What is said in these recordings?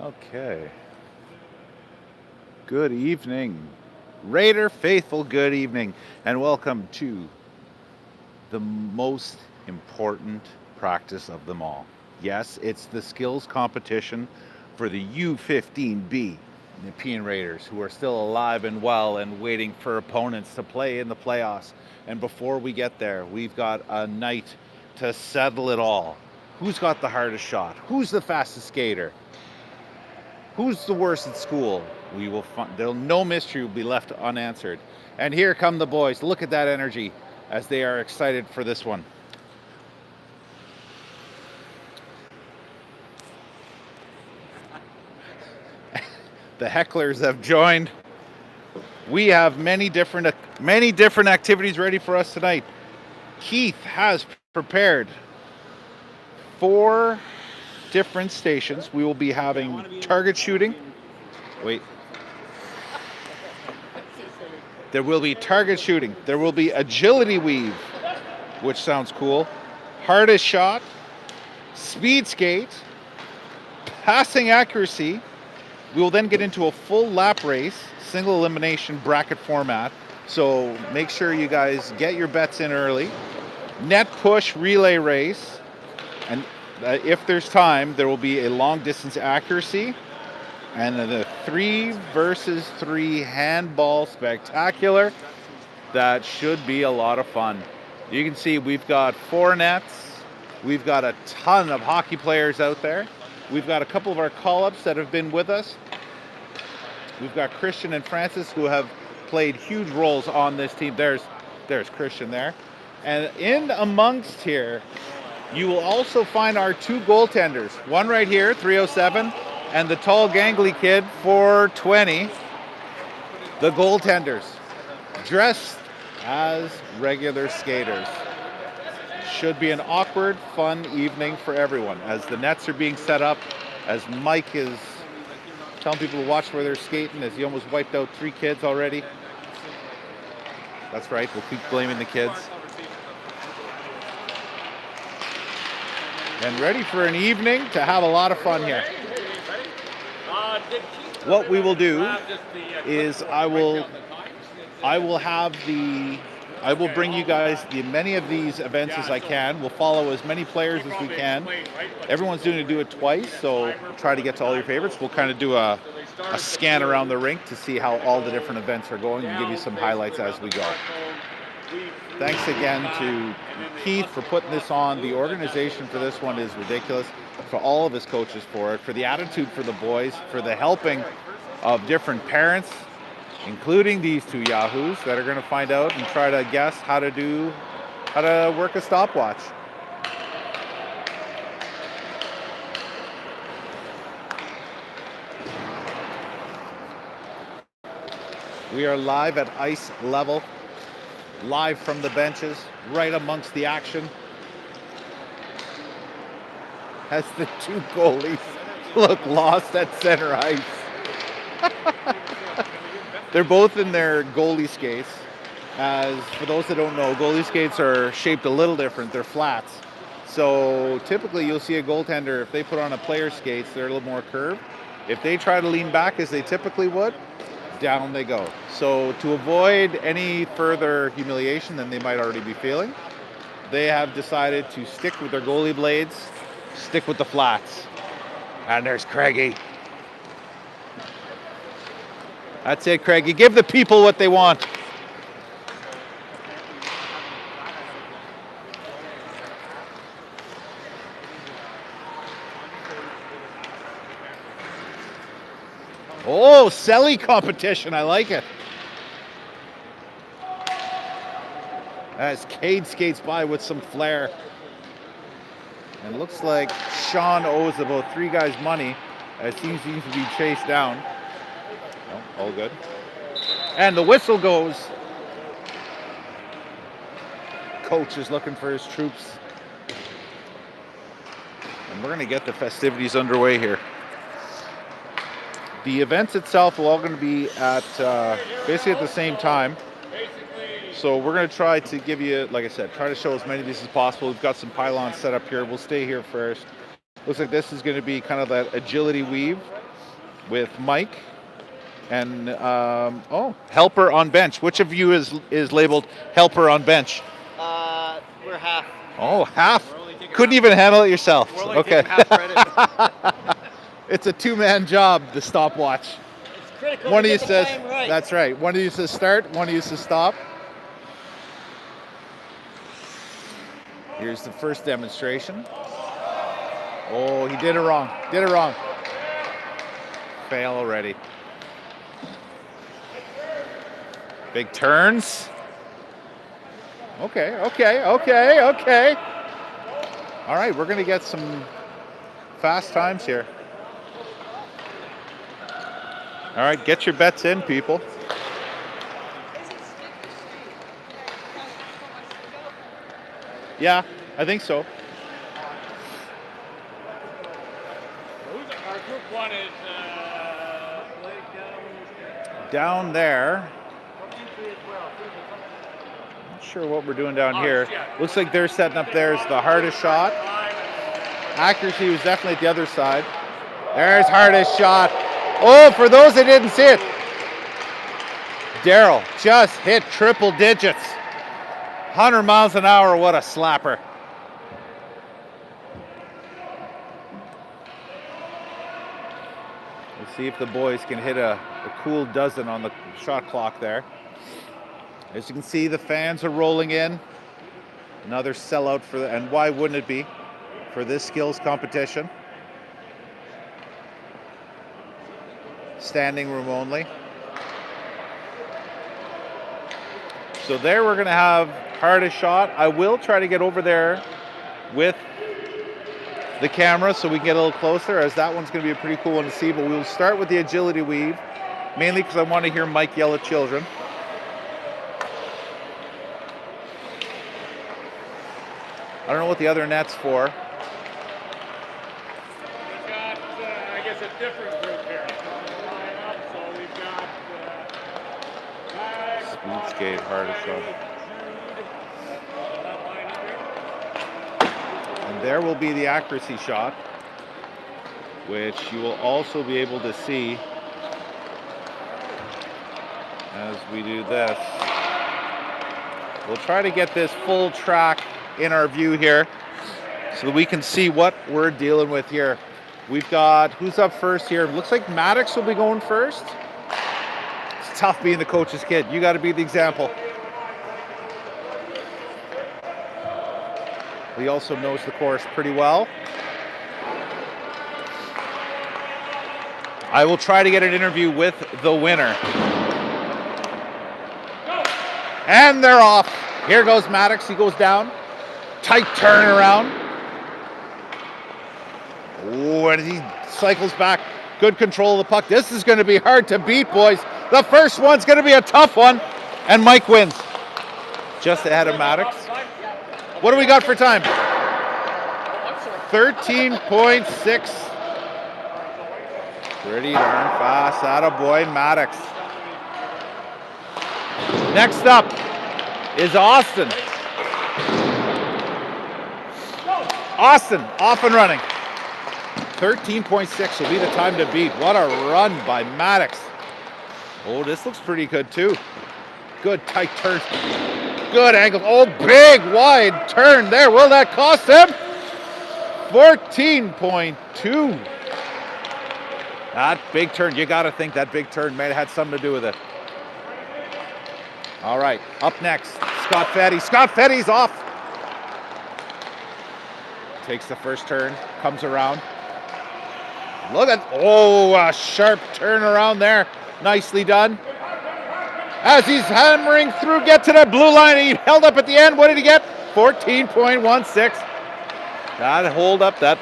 Okay. Good evening. Raider faithful, good evening. And welcome to the most important practice of them all. Yes, it's the skills competition for the U15B Nepean Raiders, who are still alive and well and waiting for opponents to play in the playoffs. And before we get there, we've got a night to settle it all. Who's got the hardest shot? Who's the fastest skater? Who's the worst at school? We will find. There'll no mystery will be left unanswered. And here come the boys. Look at that energy as they are excited for this one. The hecklers have joined. We have many different activities ready for us tonight. Keith has prepared 4 different stations. We will be having target shooting. Wait. There will be target shooting. There will be agility weave, which sounds cool. Hardest shot, speed skate, passing accuracy. We will then get into a full lap race, single elimination bracket format. So make sure you guys get your bets in early. Net push relay race. And if there's time, there will be a long distance accuracy. And the 3 versus 3 handball spectacular. That should be a lot of fun. You can see we've got 4 nets. We've got a ton of hockey players out there. We've got a couple of our call-ups that have been with us. We've got Christian and Francis, who have played huge roles on this team. There's Christian there. And in amongst here, you will also find our 2 goaltenders. One right here, 307, and the tall gangly kid, 420. The goaltenders, dressed as regular skaters. Should be an awkward, fun evening for everyone as the nets are being set up, as Mike is telling people to watch where they're skating, as he almost wiped out 3 kids already. That's right, we'll keep blaming the kids. And ready for an evening to have a lot of fun here. What we will do is I will bring you guys the many of these events as I can. We'll follow as many players as we can. Everyone's doing to do it twice, so try to get to all your favorites. We'll kind of do a scan around the rink to see how all the different events are going and give you some highlights as we go. Thanks again to Keith for putting this on. The organization for this one is ridiculous. For all of his coaches for it, for the attitude for the boys, for the helping of different parents, including these 2 yahoos that are going to find out and try to guess how to work a stopwatch. We are live at ice level, live from the benches, right amongst the action, as the 2 goalies look lost at center ice. They're both in their goalie skates. As for those that don't know, goalie skates are shaped a little different. They're flats. So typically you'll see a goaltender, if they put on a player's skates, they're a little more curved. If they try to lean back as they typically would, down they go. So to avoid any further humiliation than they might already be feeling, they have decided to stick with their goalie blades, stick with the flats. And there's Craigie. That's it, Craigie. Give the people what they want. Oh, Selly competition. I like it. As Cade skates by with some flair. And it looks like Sean owes about 3 guys money as he seems to be chased down. Oh, all good. And the whistle goes. Coach is looking for his troops. And we're going to get the festivities underway here. The events itself are all going to be at basically at the same time. So we're going to try to give you, like I said, try to show as many of these as possible. We've got some pylons set up here. We'll stay here first. Looks like this is going to be kind of that agility weave. with Mike and helper on bench. Which of you is labeled helper on bench? We're half. Oh, half. Couldn't even handle it yourself. We're only taking half credit. It's a two-man job, the stopwatch. It's critical One to of you get the says, time right. that's right. One of you says start, one of you says stop. Here's the first demonstration. Oh, he did it wrong. Did it wrong. Fail already. Big turns. Okay. All right, we're going to get some fast times here. All right, get your bets in, people. Yeah, I think so. Our group one is down there. Not sure what we're doing down here. Looks like they're setting up there as the hardest shot. Accuracy was definitely at the other side. There's hardest shot. Oh, for those that didn't see it, Daryl just hit triple digits. 100 miles an hour, what a slapper. We'll see if the boys can hit a cool dozen on the shot clock there. As you can see, the fans are rolling in. Another sellout and why wouldn't it be, for this skills competition. Standing room only. So there we're going to have hardest shot. I will try to get over there with the camera so we can get a little closer, as that one's going to be a pretty cool one to see. But we'll start with the agility weave, mainly because I want to hear Mike yell at children. I don't know what the other net's for. we've got, I guess, a different group here. So we've got Speed skate, hardest shot. And there will be the accuracy shot, which you will also be able to see as we do this. We'll try to get this full track in our view here so that we can see what we're dealing with here. We've got, who's up first here? Looks like Maddox will be going first. It's tough being the coach's kid. You got to be the example. He also knows the course pretty well. I will try to get an interview with the winner. And they're off. Here goes Maddox. He goes down. Tight turn around. Oh, and he cycles back. Good control of the puck. This is going to be hard to beat, boys. The first one's going to be a tough one. And Mike wins. Just ahead of Maddox. What do we got for time? 13.6. Pretty darn fast. Attaboy, Maddox. Next up is Austin. Austin, off and running. 13.6 will be the time to beat. What a run by Maddox. Oh, this looks pretty good too. Good tight turn. Good angle. Oh, big wide turn there. Will that cost him? 14.2. That big turn, you got to think that big turn may have had something to do with it. All right, up next, Scott Fetty. Scott Fetty's off. Takes the first turn, comes around. Look at, a sharp turn around there. Nicely done. As he's hammering through, get to the blue line. He held up at the end. What did he get? 14.16. That hold up, that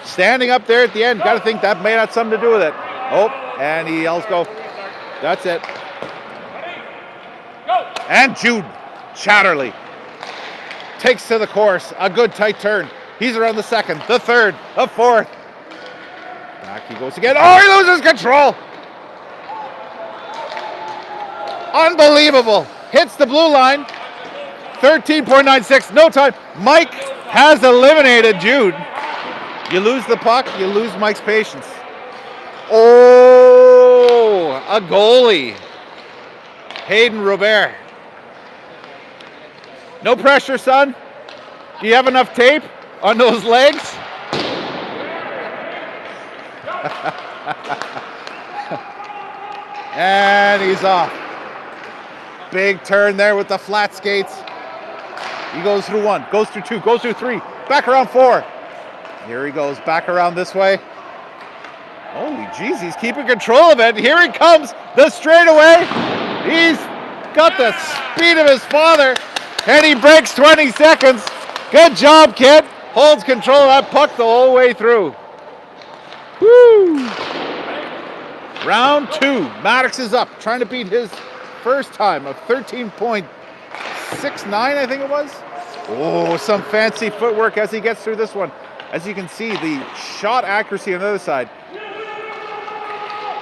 standing up there at the end. Got to think that may have something to do with it. Oh, and he yells go. That's it. And Jude Chatterley takes to the course. A good tight turn. He's around the second, the third, the fourth. Back he goes again. Oh, he loses control. Unbelievable. Hits the blue line. 13.96. No time. Mike has eliminated Jude. You lose the puck, you lose Mike's patience. Oh, a goalie. Hayden Robert. No pressure, son. Do you have enough tape on those legs? And he's off. Big turn there with the flat skates. He goes through 1, goes through 2, goes through 3, back around 4. Here he goes, back around this way. Holy jeez, he's keeping control of it. Here he comes, the straightaway. He's got the speed of his father, and he breaks 20 seconds. Good job, kid. Holds control of that puck the whole way through. Woo! Round 2. Maddox is up, trying to beat his first time of 13.69, I think it was. Oh, some fancy footwork as he gets through this one. As you can see, the shot accuracy on the other side.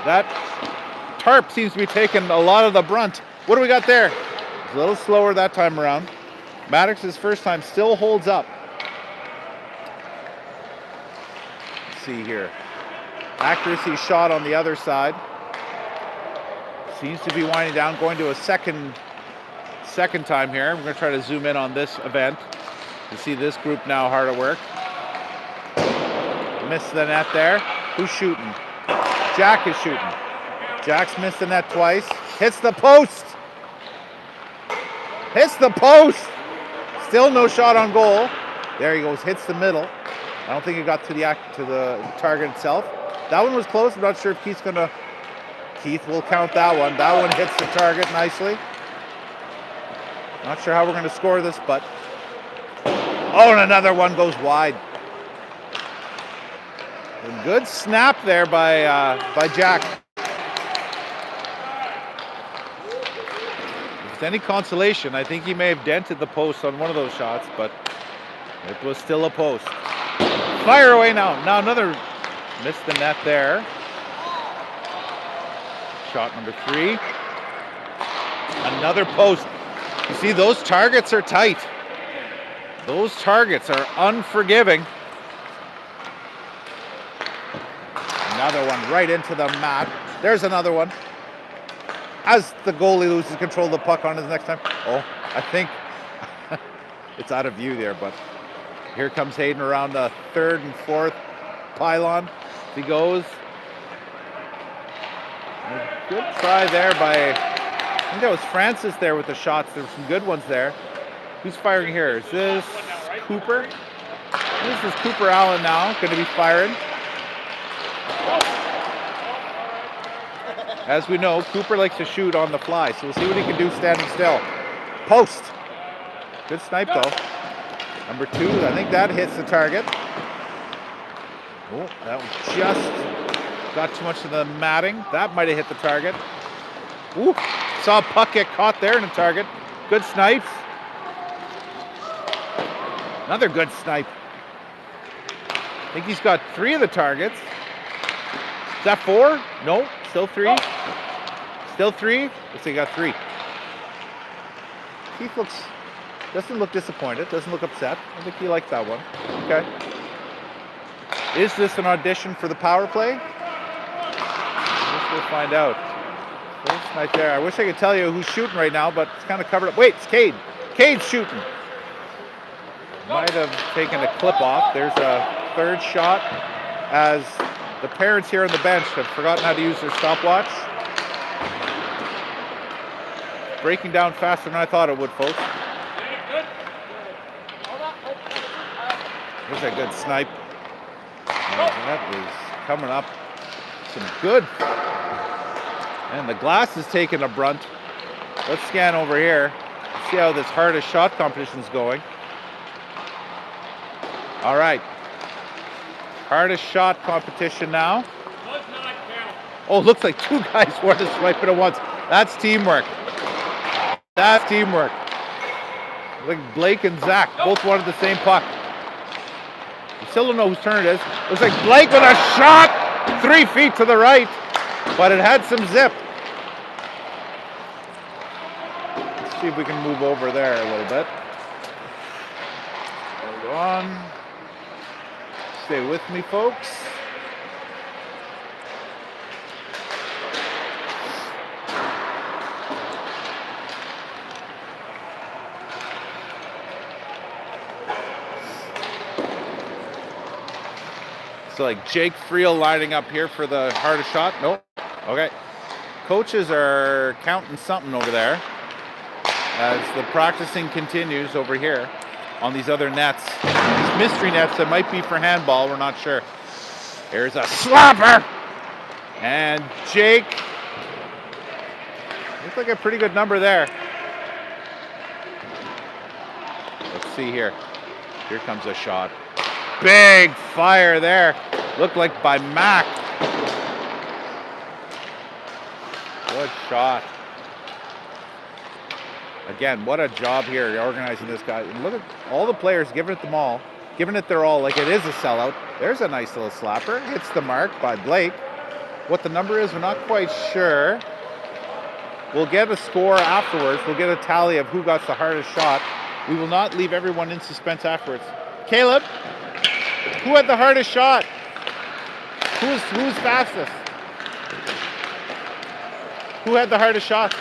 That tarp seems to be taking a lot of the brunt. What do we got there? It's a little slower that time around. Maddox's first time still holds up. Let's see here. Accuracy shot on the other side. Seems to be winding down, going to a second time here. We're going to try to zoom in on this event to see this group now hard at work. Missed the net there. Who's shooting? Jack is shooting. Jack's missed the net twice. Hits the post. Hits the post. Still no shot on goal. There he goes. Hits the middle. I don't think it got to the target itself. That one was close. I'm not sure if Keith will count that one. That one hits the target nicely. Not sure how we're going to score this, but oh, and another one goes wide. A good snap there by Jack. If it's any consolation, I think he may have dented the post on one of those shots, but it was still a post. Fire away now. Now another, missed the net there. Shot number 3. Another post. You see, those targets are tight. Those targets are unforgiving. Another one right into the mat. There's another one. As the goalie loses control of the puck on his next time. Oh, I think it's out of view there, but here comes Hayden around the 3rd and 4th pylon. He goes. A good try there by, I think that was Francis there with the shots. There were some good ones there. Who's firing here? Is this Cooper? This is Cooper Allen now, going to be firing. As we know, Cooper likes to shoot on the fly, so we'll see what he can do standing still. Post. Good snipe though. Number 2, I think that hits the target. Oh, that one just got too much of the matting. That might have hit the target. Ooh, saw a puck get caught there in the target. Good snipes. Another good snipe. I think he's got 3 of the targets. Is that 4? No, still 3. Still 3. Let's see, he got 3. Keith doesn't look disappointed, doesn't look upset. I think he liked that one. Okay. Is this an audition for the power play? I guess we'll find out. First night there. I wish I could tell you who's shooting right now, but it's kind of covered up. Wait, it's Cade. Cade's shooting. Might have taken a clip off. There's a 3rd shot as the parents here on the bench have forgotten how to use their stopwatch. Breaking down faster than I thought it would, folks. There's a good snipe. That is coming up. Some good. And the glass is taking a brunt. Let's scan over here. See how this hardest shot competition is going. All right. Hardest shot competition now. Oh, looks like 2 guys wanted to swipe it at once. That's teamwork. That's teamwork. Like Blake and Zach both wanted the same puck. We still don't know whose turn it is. Looks like Blake with a shot 3 feet to the right, but it had some zip. Let's see if we can move over there a little bit. Hold on. Stay with me, folks. So like Jake Friel lining up here for the hardest shot. Nope. Okay. Coaches are counting something over there as the practicing continues over here on these other nets. These mystery nets that might be for handball, we're not sure. Here's a slapper! And Jake, looks like a pretty good number there. Let's see here. Here comes a shot. Big fire there. Looked like by Mac. Good shot. Again, what a job here organizing this guy. And look at all the players giving it their all like it is a sellout. There's a nice little slapper. Hits the mark by Blake. What the number is, we're not quite sure. We'll get a score afterwards. We'll get a tally of who got the hardest shot. We will not leave everyone in suspense afterwards. Caleb, who had the hardest shot? Who's fastest? Who had the hardest shot?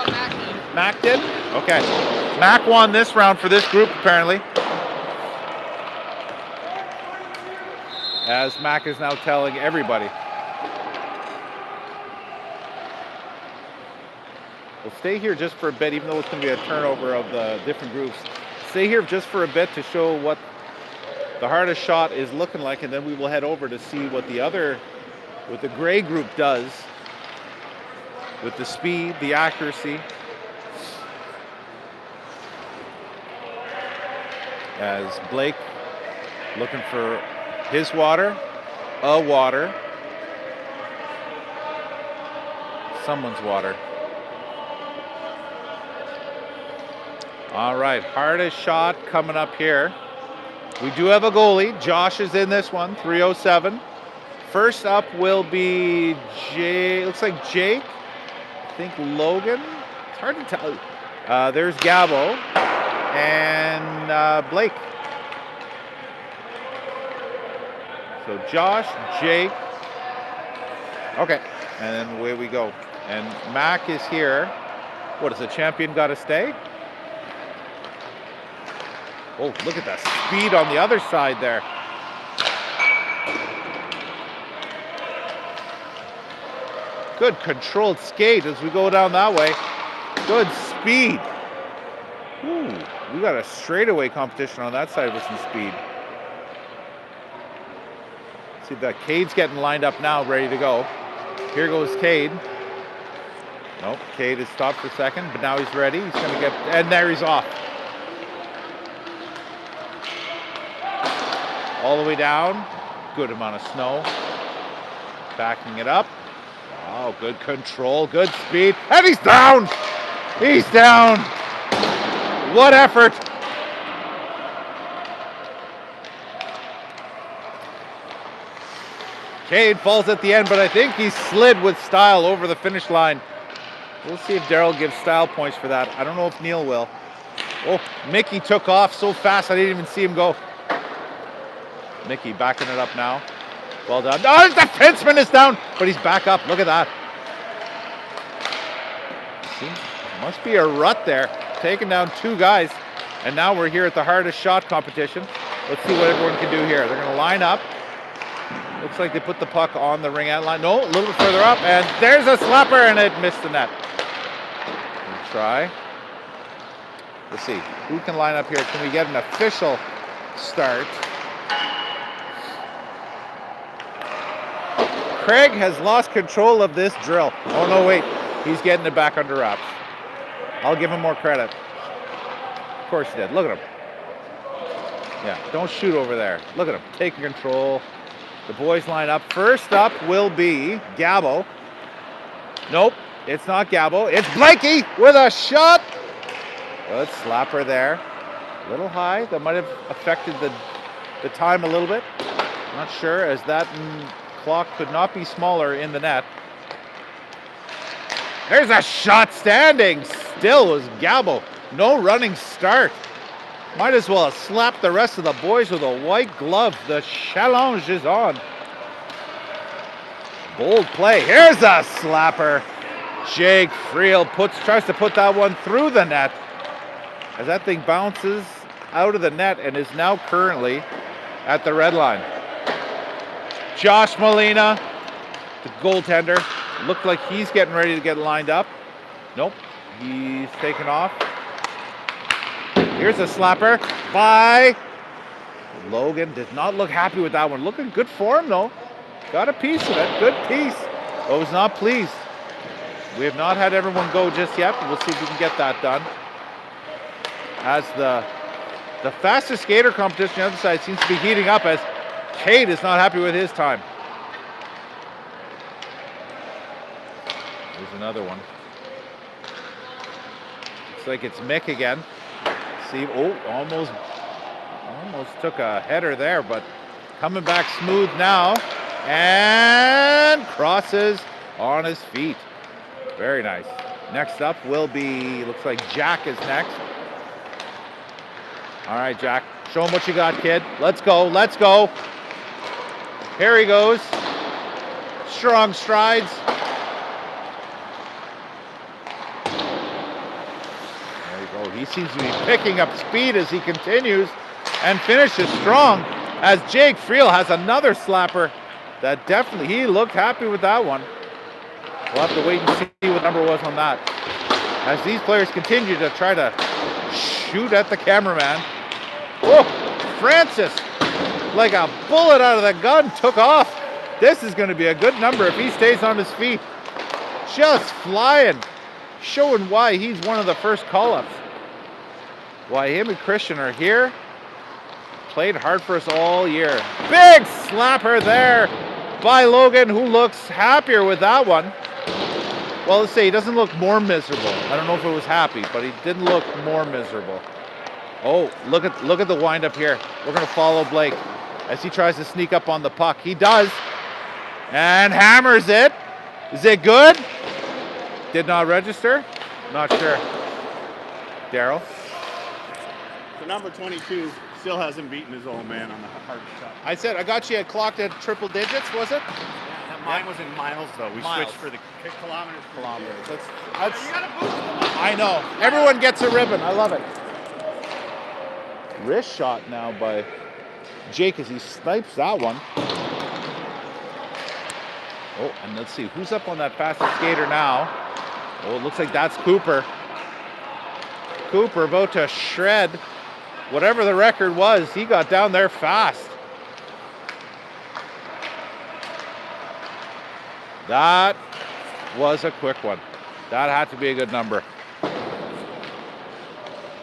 Mac did. Mac did? Okay. Mac won this round for this group, apparently. As Mac is now telling everybody. We'll stay here just for a bit, even though it's going to be a turnover of the different groups. Stay here just for a bit to show what the hardest shot is looking like, and then we will head over to see what the gray group does with the speed, the accuracy. As Blake looking for his water, someone's water. All right, hardest shot coming up here. We do have a goalie. Josh is in this one, 307. First up will be looks like Jake. I think Logan. It's hard to tell. There's Gabo and Blake. So Josh, Jake. Okay, and then away we go. And Mac is here. What, is the champion got to stay? Oh, look at that speed on the other side there. Good controlled skate as we go down that way. Good speed. Ooh, we got a straightaway competition on that side with some speed. See that Cade's getting lined up now, ready to go. Here goes Cade. Nope, Cade is stopped for a second, but now he's ready. He's going to get, and there he's off. All the way down. Good amount of snow. Backing it up. Oh, good control, good speed. And he's down! He's down! What effort! Cade falls at the end, but I think he slid with style over the finish line. We'll see if Daryl gives style points for that. I don't know if Neil will. Oh, Mickey took off so fast I didn't even see him go. Mickey backing it up now. Well done. Oh, the defenseman is down, but he's back up. Look at that. See, must be a rut there. Taking down two guys. And now we're here at the hardest shot competition. Let's see what everyone can do here. They're going to line up. Looks like they put the puck on the ring out line. No, a little bit further up. And there's a slapper, and it missed the net. We'll try. Let's see. Who can line up here? Can we get an official start? Craig has lost control of this drill. Oh, no, wait. He's getting it back under wraps. I'll give him more credit. Of course he did. Look at him. Yeah, don't shoot over there. Look at him. Taking control. The boys line up. First up will be Gabo. Nope, it's not Gabo. It's Blakey with a shot. Good slapper there. A little high. That might have affected the time a little bit. Not sure, as that clock could not be smaller in the net. There's a shot standing. Still was Gabo. No running start. Might as well have slapped the rest of the boys with a white glove. The challenge is on. Bold play. Here's a slapper. Jake Friel tries to put that one through the net as that thing bounces out of the net and is now currently at the red line. Josh Molina, the goaltender, looked like he's getting ready to get lined up. Nope, he's taken off. Here's a slapper by Logan. Did not look happy with that one. Looking good for him though. Got a piece of it. Good piece. But was not pleased. We have not had everyone go just yet, but we'll see if we can get that done. As the fastest skater competition on the other side seems to be heating up as Cade is not happy with his time. There's another one. Looks like it's Mick again. See, oh, almost took a header there, but coming back smooth now and crosses on his feet. Very nice. Next up will be, looks like Jack is next. All right, Jack, show him what you got, kid. Let's go, let's go. Here he goes. Strong strides. There you go. He seems to be picking up speed as he continues and finishes strong as Jake Friel has another slapper that definitely, he looked happy with that one. We'll have to wait and see what number was on that. As these players continue to try to shoot at the cameraman. Whoa, Francis, like a bullet out of the gun, took off. This is going to be a good number if he stays on his feet. Just flying, showing why he's one of the first call-ups. Why him and Christian are here. Played hard for us all year. Big slapper there by Logan, who looks happier with that one. Well, let's say he doesn't look more miserable. I don't know if it was happy, but he didn't look more miserable. Oh, look at the wind up here. We're going to follow Blake as he tries to sneak up on the puck. He does. And hammers it. Is it good? Did not register? Not sure. Daryl? The number 22 still hasn't beaten his old man on the hard shot. I said, I got you at clocked at triple digits, was it? Yeah, mine was in miles though. We Miles. switched for the kilometers. Kilometers. That's, you gotta boost them. I know. Everyone gets a ribbon. I love it. Wrist shot now by Jake as he snipes that one. Oh, and let's see. Who's up on that fastest skater now? Oh, it looks like that's Cooper. Cooper about to shred whatever the record was. He got down there fast. That was a quick one. That had to be a good number.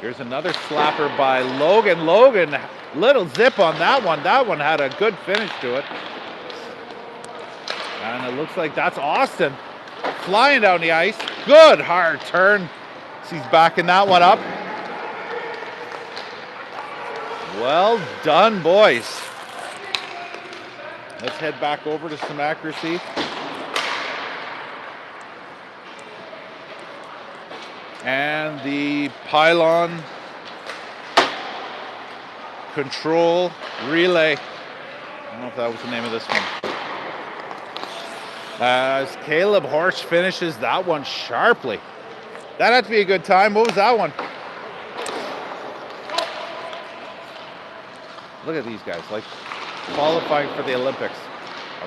Here's another slapper by Logan. Logan, little zip on that one. That one had a good finish to it. And it looks like that's Austin flying down the ice. Good hard turn. He's backing that one up. Well done, boys. Let's head back over to some accuracy. And the pylon control relay. I don't know if that was the name of this one. As Caleb Horsch finishes that one sharply. That had to be a good time. What was that one? Look at these guys, like qualifying for the Olympics.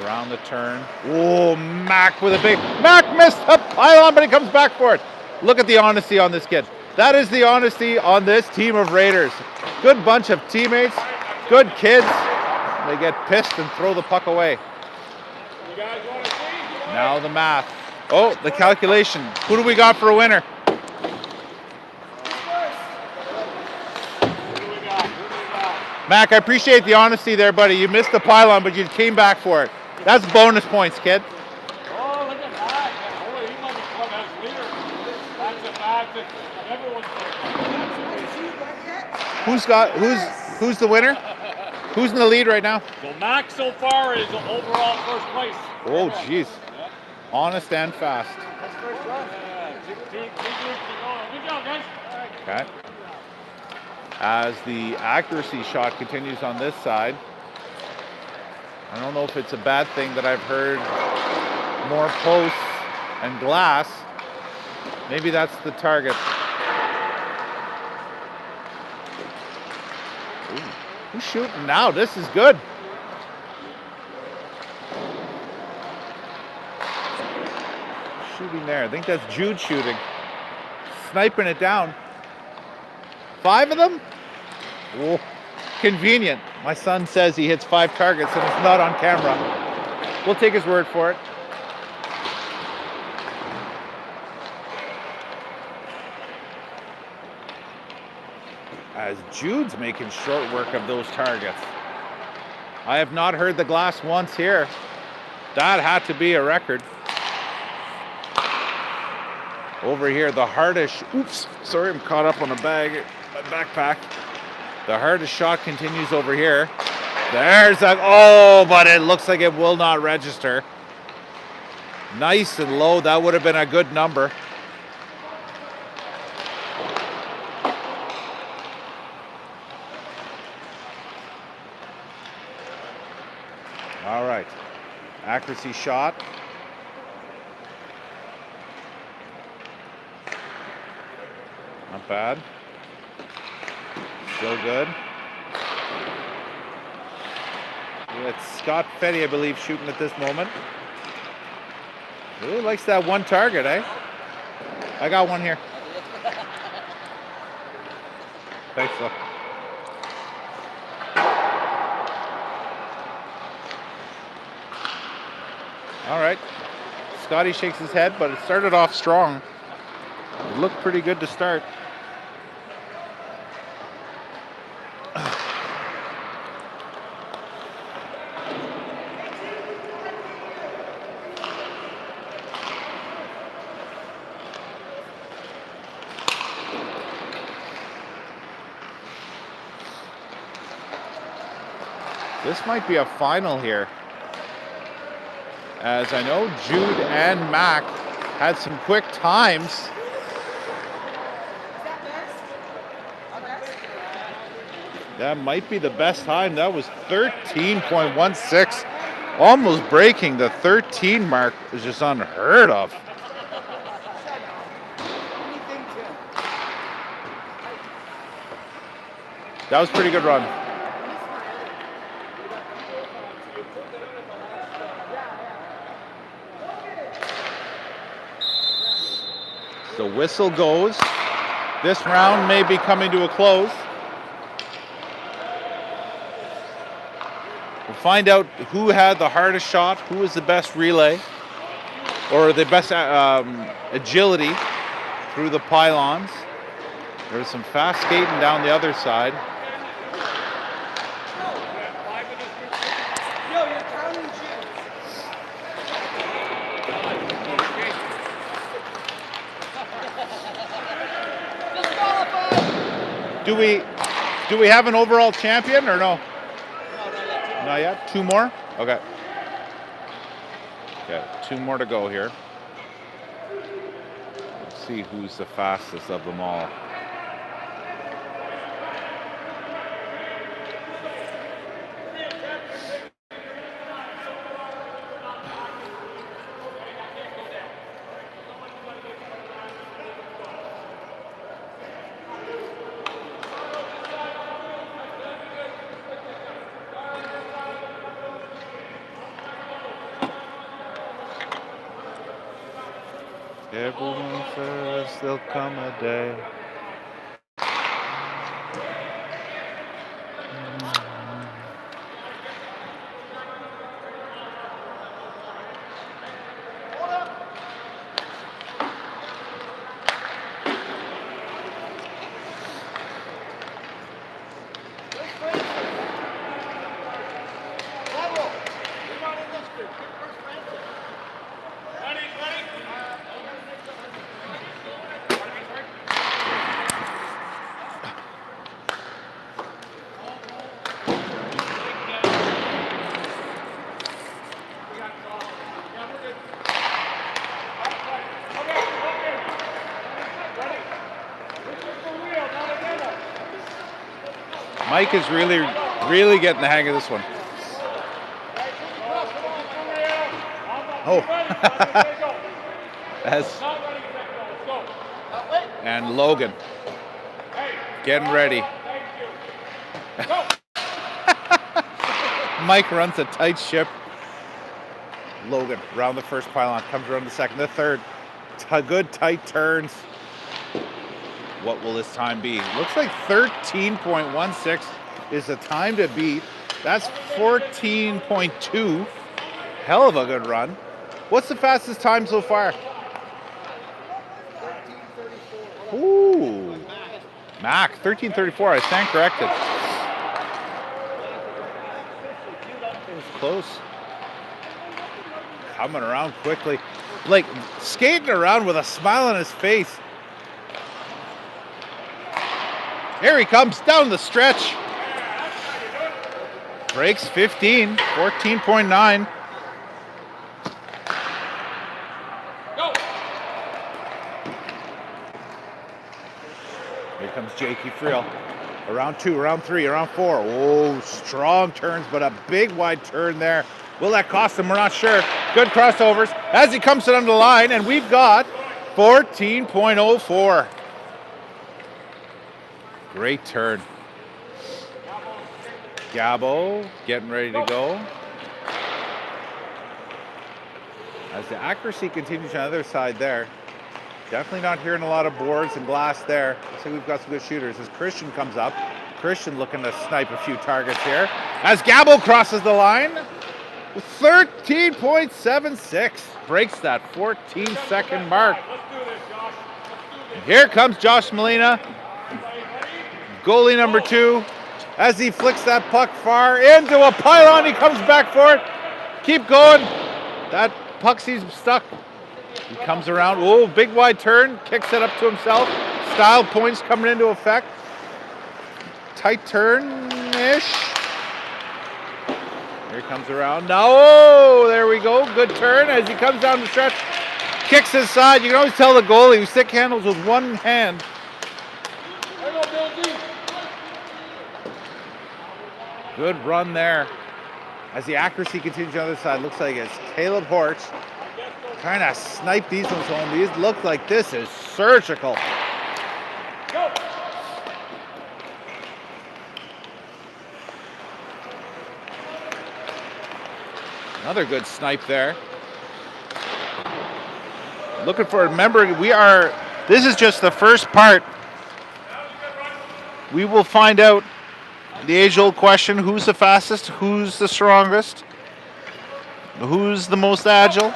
Around the turn. Oh, Mac with a big... Mac missed the pylon, but he comes back for it. Look at the honesty on this kid. That is the honesty on this team of Raiders. Good bunch of teammates, good kids. They get pissed and throw the puck away. You guys want to see? Now the math. Oh, the calculation. Who do we got for a winner? Mac, I appreciate the honesty there, buddy. You missed the pylon, but you came back for it. That's bonus points, kid. Oh, look at that. Holy, he might be club as leader. That's a bad thing. Everyone's Who's the winner? Who's in the lead right now? So Max so far is overall first place. Oh, jeez. Honest and fast. That's first run. Two groups to go. Good job, guys. Okay. As the accuracy shot continues on this side. I don't know if it's a bad thing that I've heard more posts and glass. Maybe that's the target. Ooh, who's shooting now? This is good. shooting there? I think that's Jude shooting. Sniping it down. 5 of them? Oh, convenient. My son says he hits 5 targets and it's not on camera. We'll take his word for it. As Jude's making short work of those targets. I have not heard the glass once here. That had to be a record. Over here, the hardest, oops, sorry, I'm caught up on a bag, a backpack. The hardest shot continues over here. There's a, oh, but it looks like it will not register. Nice and low, that would have been a good number. All right, accuracy shot. Not bad. Still good. It's Scott Fetty, I believe, shooting at this moment. Really likes that one target, eh? I got one here. Thanks, though. All right. Scotty shakes his head, but it started off strong. It looked pretty good to start. This might be a final here, as I know Jude and Mac had some quick times. That might be the best time. That was 13.16, almost breaking the 13 mark. Is just unheard of. That was a pretty good run. The whistle goes. This round may be coming to a close. We'll find out who had the hardest shot, who was the best relay, or the best agility through the pylons. There's some fast skating down the other side. Do we have an overall champion or no? Not yet. 2 more? Okay. Okay, 2 more to go here. Let's see who's the fastest of them all. Everyone says there'll come a day. Mike is really getting the hang of this one. Oh. And Logan getting ready. Mike runs a tight ship. Logan around the first pylon, comes around the second, the third. Good tight turns. What will this time be? Looks like 13.16 is the time to beat. That's 14.2. Hell of a good run. What's the fastest time so far? Ooh. Mac, 13:34. I stand corrected. It was close. Coming around quickly. Blake skating around with a smile on his face. Here he comes down the stretch. Breaks 15, 14.9. Here comes Jakey Friel. Around 2, around 3, around 4. Oh, strong turns, but a big wide turn there. Will that cost him? We're not sure. Good crossovers as he comes down the line, and we've got 14.04. Great turn. Gabo getting ready to go. As the accuracy continues on the other side there. Definitely not hearing a lot of boards and glass there. Looks like we've got some good shooters as Christian comes up. Christian looking to snipe a few targets here. As Gabo crosses the line, 13.76. Breaks that 14-second mark. Here comes Josh Molina, goalie number 2. As he flicks that puck far into a pylon, he comes back for it. Keep going. That puck seems stuck. He comes around. Oh, big wide turn. Kicks it up to himself. Style points coming into effect. Tight turn-ish. Here he comes around. Now, oh, there we go. Good turn as he comes down the stretch. Kicks his side. You can always tell the goalie who stick handles with one hand. Good run there. As the accuracy continues on the other side, looks like it's Caleb Hortz trying to snipe these ones home. These look like this is surgical. Go. Another good snipe there. Looking for, remember, this is just the first part. We will find out the age-old question, who's the fastest, who's the strongest, who's the most agile.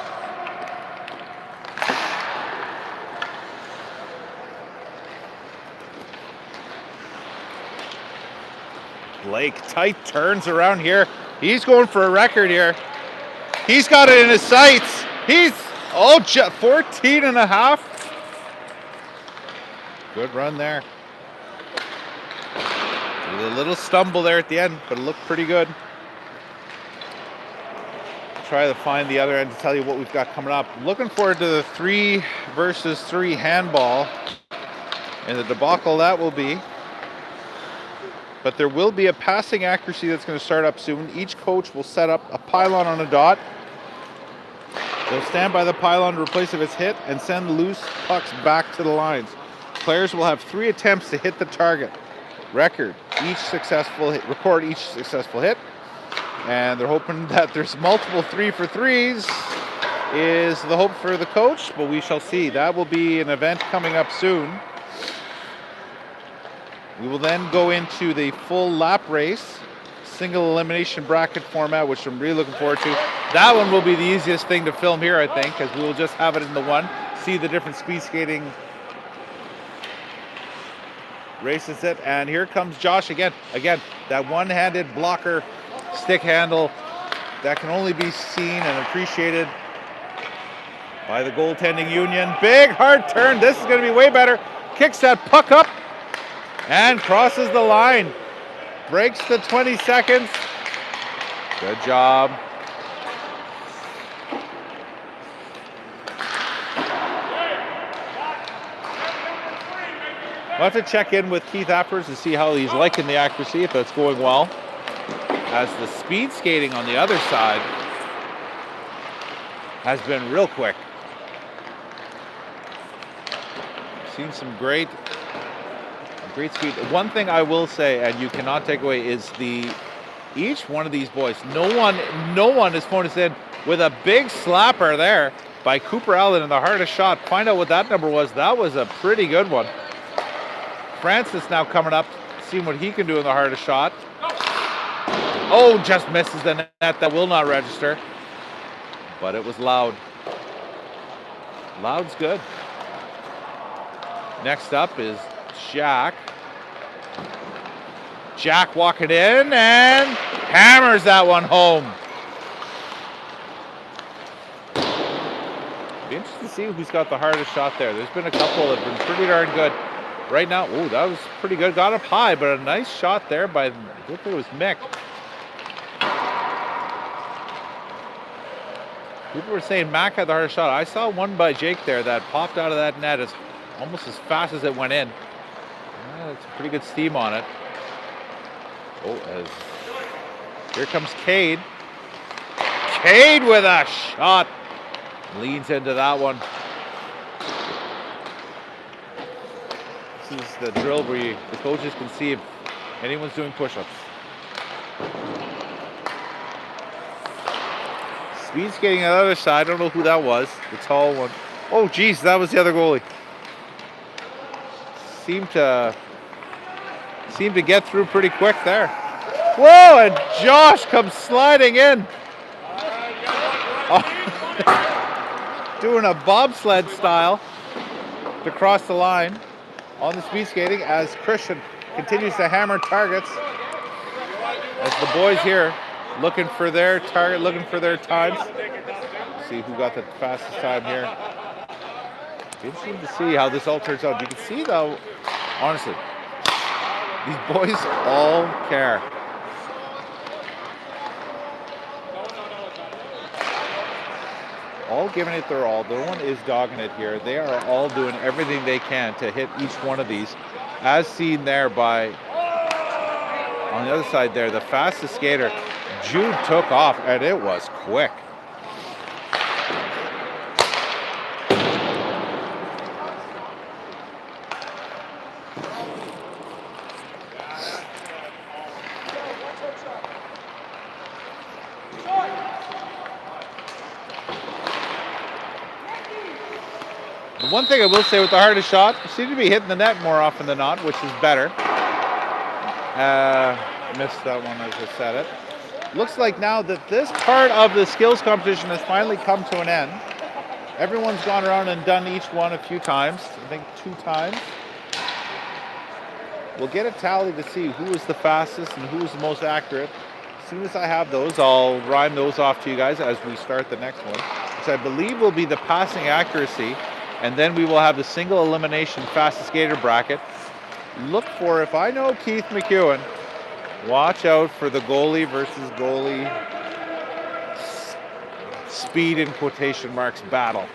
Blake, tight turns around here. He's going for a record here. He's got it in his sights. He's 14 and a half. Good run there. A little stumble there at the end, but it looked pretty good. Try to find the other end to tell you what we've got coming up. Looking forward to the 3 versus 3 handball and the debacle that will be. But there will be a passing accuracy that's going to start up soon. Each coach will set up a pylon on a dot. They'll stand by the pylon to replace if it's hit and send loose pucks back to the lines. Players will have 3 attempts to hit the target. Record each successful hit, record each successful hit, and they're hoping that there's multiple 3-for-3s is the hope for the coach, but we shall see. That will be an event coming up soon. We will then go into the full lap race, single elimination bracket format, which I'm really looking forward to. That one will be the easiest thing to film here, I think, because we will just have it in the one, see the different speed skating races it, and here comes Josh again. Again, that one-handed blocker stick handle that can only be seen and appreciated by the goaltending union. Big hard turn. This is going to be way better. Kicks that puck up and crosses the line. Breaks the 20 seconds. Good job. We'll have to check in with Keith afterwards to see how he's liking the accuracy, if that's going well. As the speed skating on the other side has been real quick. Seen some great speed. One thing I will say, and you cannot take away, is each one of these boys, no one is phoned us in with a big slapper there. by Cooper Allen in the hardest shot. Find out what that number was. That was a pretty good one. Francis now coming up, seeing what he can do in the hardest shot. Oh, just misses the net. That will not register. But it was Loud. Loud's good. Next up is Jack. Jack walking in and hammers that one home. Be interesting to see who's got the hardest shot there. There's been a couple that have been pretty darn good. Right now, ooh, that was pretty good. Got up high, but a nice shot there by, I think it was Mick. People were saying Mac had the hardest shot. I saw one by Jake there that popped out of that net almost as fast as it went in. That's pretty good steam on it. Oh, here comes Cade. Cade with a shot. Leans into that one. This is the drill where the coaches can see if anyone's doing push-ups. Speed skating on the other side. I don't know who that was. The tall one. Oh, geez, that was the other goalie. Seemed to get through pretty quick there. Whoa, and Josh comes sliding in. Oh. Doing a bobsled style to cross the line on the speed skating as Christian continues to hammer targets. As the boys here looking for their target, looking for their times. See who got the fastest time here. Interesting to see how this all turns out. You can see though, honestly, these boys all care. All giving it their all. No one is dogging it here. They are all doing everything they can to hit each one of these. As seen there by, on the other side there, the fastest skater, Jude, took off, and it was quick. The one thing I will say with the hardest shot, you seem to be hitting the net more often than not, which is better. Missed that one as I said it. Looks like now that this part of the skills competition has finally come to an end. Everyone's gone around and done each one a few times. I think 2 times. We'll get a tally to see who was the fastest and who was the most accurate. As soon as I have those, I'll rhyme those off to you guys as we start the next one, which I believe will be the passing accuracy. And then we will have the single elimination fastest skater bracket. Look for, if I know Keith McEwen, watch out for the goalie versus goalie speed in quotation marks battle.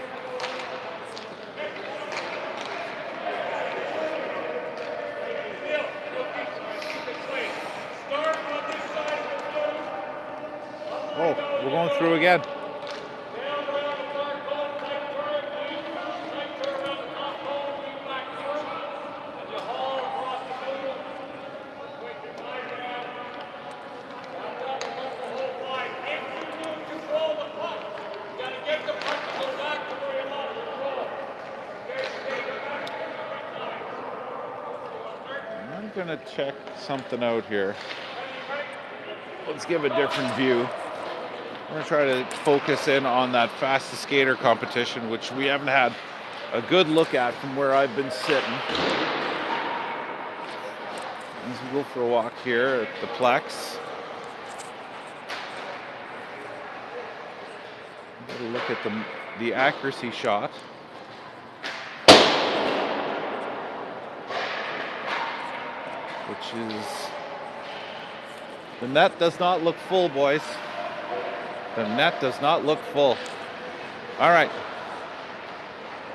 Oh, we're going through again. I'm going to check something out here. Let's give a different view. I'm going to try to focus in on that fastest skater competition, which we haven't had a good look at from where I've been sitting. As we go for a walk here at the Plex. Get a look at the accuracy shot. Which is, the net does not look full, boys. The net does not look full. All right.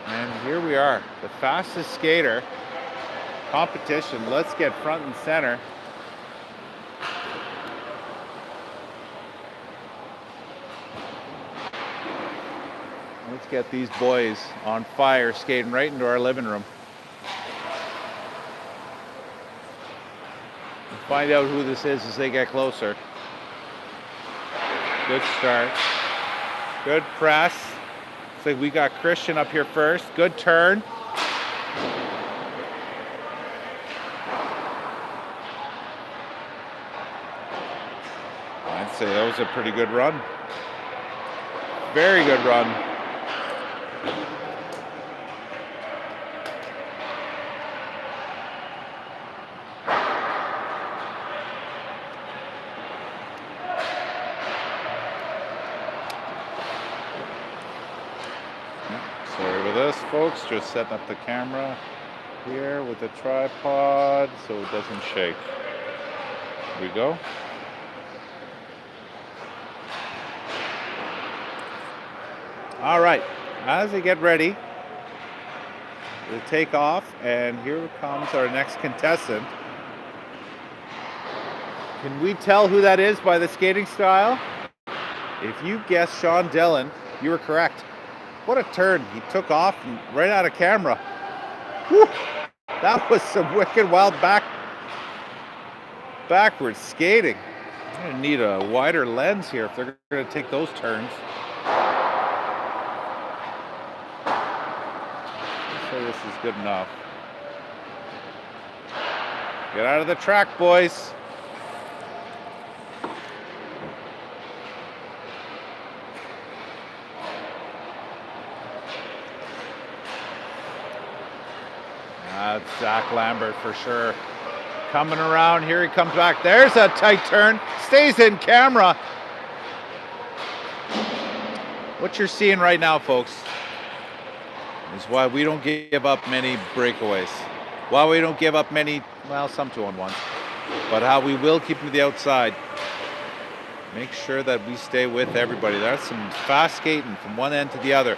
And here we are, the fastest skater competition. Let's get front and center. Let's get these boys on fire, skating right into our living room. Find out who this is as they get closer. Good start. Good press. Looks like we got Christian up here first. Good turn. I'd say that was a pretty good run. Very good run. Sorry with this, folks. Just setting up the camera here with the tripod so it doesn't shake. Here we go. All right, as they get ready to take off, and here comes our next contestant. Can we tell who that is by the skating style? If you guessed Sean Dillon, you were correct. What a turn. He took off right out of camera. Whew. That was some wicked wild backwards skating. I'm going to need a wider lens here if they're going to take those turns. This is good enough. Get out of the track, boys. That's Zach Lambert for sure. Coming around, here he comes back. There's a tight turn. Stays in camera. What you're seeing right now, folks, is why we don't give up many breakaways. Why we don't give up many, well, some 2-on-1s, but how we will keep them to the outside. Make sure that we stay with everybody. That's some fast skating from one end to the other.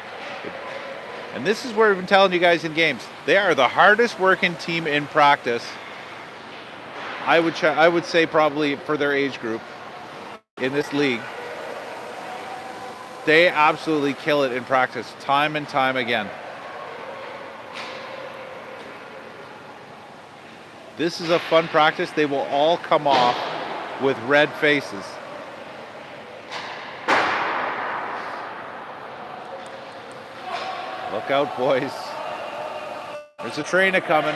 And this is where we've been telling you guys in games. They are the hardest working team in practice. I would say probably for their age group in this league. They absolutely kill it in practice time and time again. This is a fun practice. They will all come off with red faces. Look out, boys. There's a train coming.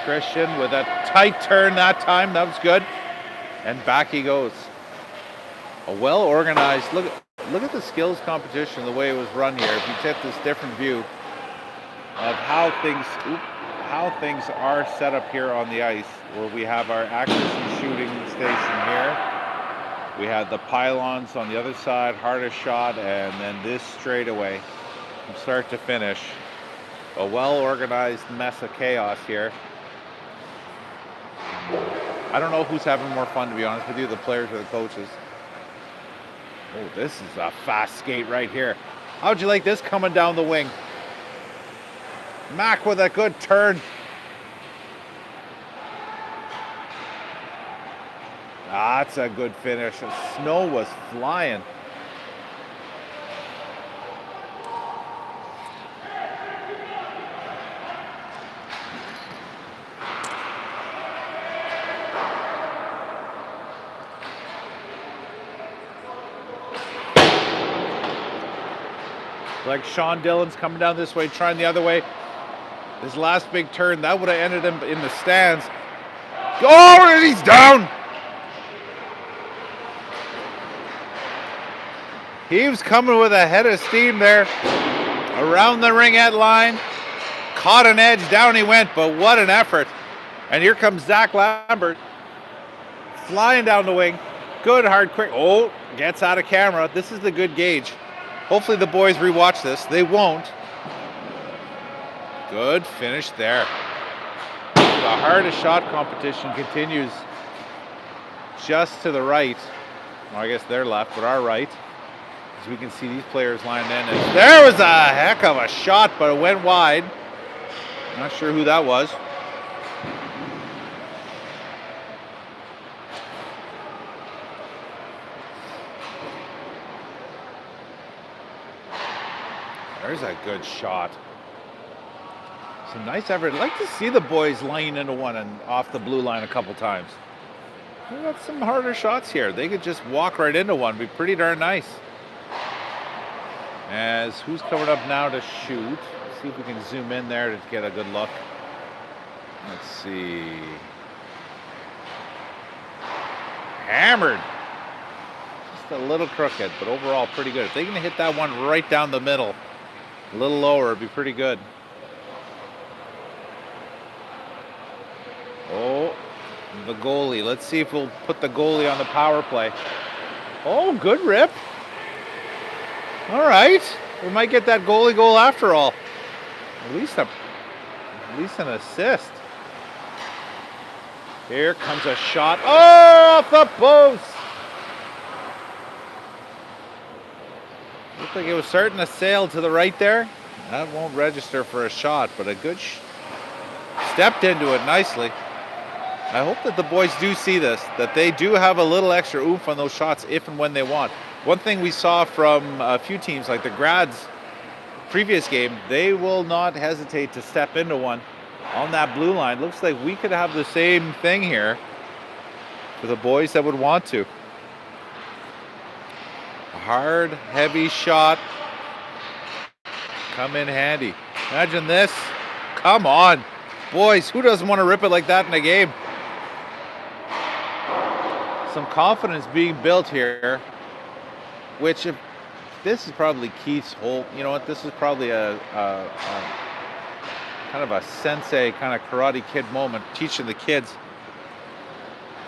Christian with a tight turn that time. That was good. And back he goes. A well-organized, look at the skills competition, the way it was run here. If you take this different view of how things are set up here on the ice, where we have our accuracy shooting station here. We have the pylons on the other side, hardest shot, and then this straightaway from start to finish. A well-organized mess of chaos here. I don't know who's having more fun, to be honest with you, the players or the coaches. Oh, this is a fast skate right here. How'd you like this coming down the wing? Mac with a good turn. That's a good finish. The snow was flying. Like Sean Dillon's coming down this way, trying the other way. His last big turn, that would have ended him in the stands. Oh, and he's down. He was coming with a head of steam there. Around the ringette line. Caught an edge, down he went, but what an effort. And here comes Zach Lambert. Flying down the wing. Good, hard, quick. Oh, gets out of camera. This is the good gauge. Hopefully the boys rewatch this. They won't. Good finish there. The hardest shot competition continues just to the right. Well, I guess they're left, but our right. As we can see these players lined in. And there was a heck of a shot, but it went wide. Not sure who that was. There's a good shot. Some nice effort. I'd like to see the boys laying into one and off the blue line a couple times. We got some harder shots here. They could just walk right into one. Be pretty darn nice. As who's coming up now to shoot? See if we can zoom in there to get a good look. Let's see. Hammered. Just a little crooked, but overall pretty good. If they can hit that one right down the middle, a little lower, it'd be pretty good. Oh, the goalie. Let's see if we'll put the goalie on the power play. Oh, good rip. All right. We might get that goalie goal after all. At least an assist. Here comes a shot. Oh, off the post. Looked like it was starting to sail to the right there. That won't register for a shot, but a good stepped into it nicely. I hope that the boys do see this, that they do have a little extra oomph on those shots if and when they want. One thing we saw from a few teams, like the Grads previous game, they will not hesitate to step into one on that blue line. Looks like we could have the same thing here for the boys that would want to. A hard, heavy shot. Come in handy. Imagine this. Come on. Boys, who doesn't want to rip it like that in a game? Some confidence being built here, which if this is probably Keith's whole, you know what, this is probably a kind of a sensei kind of Karate Kid moment, teaching the kids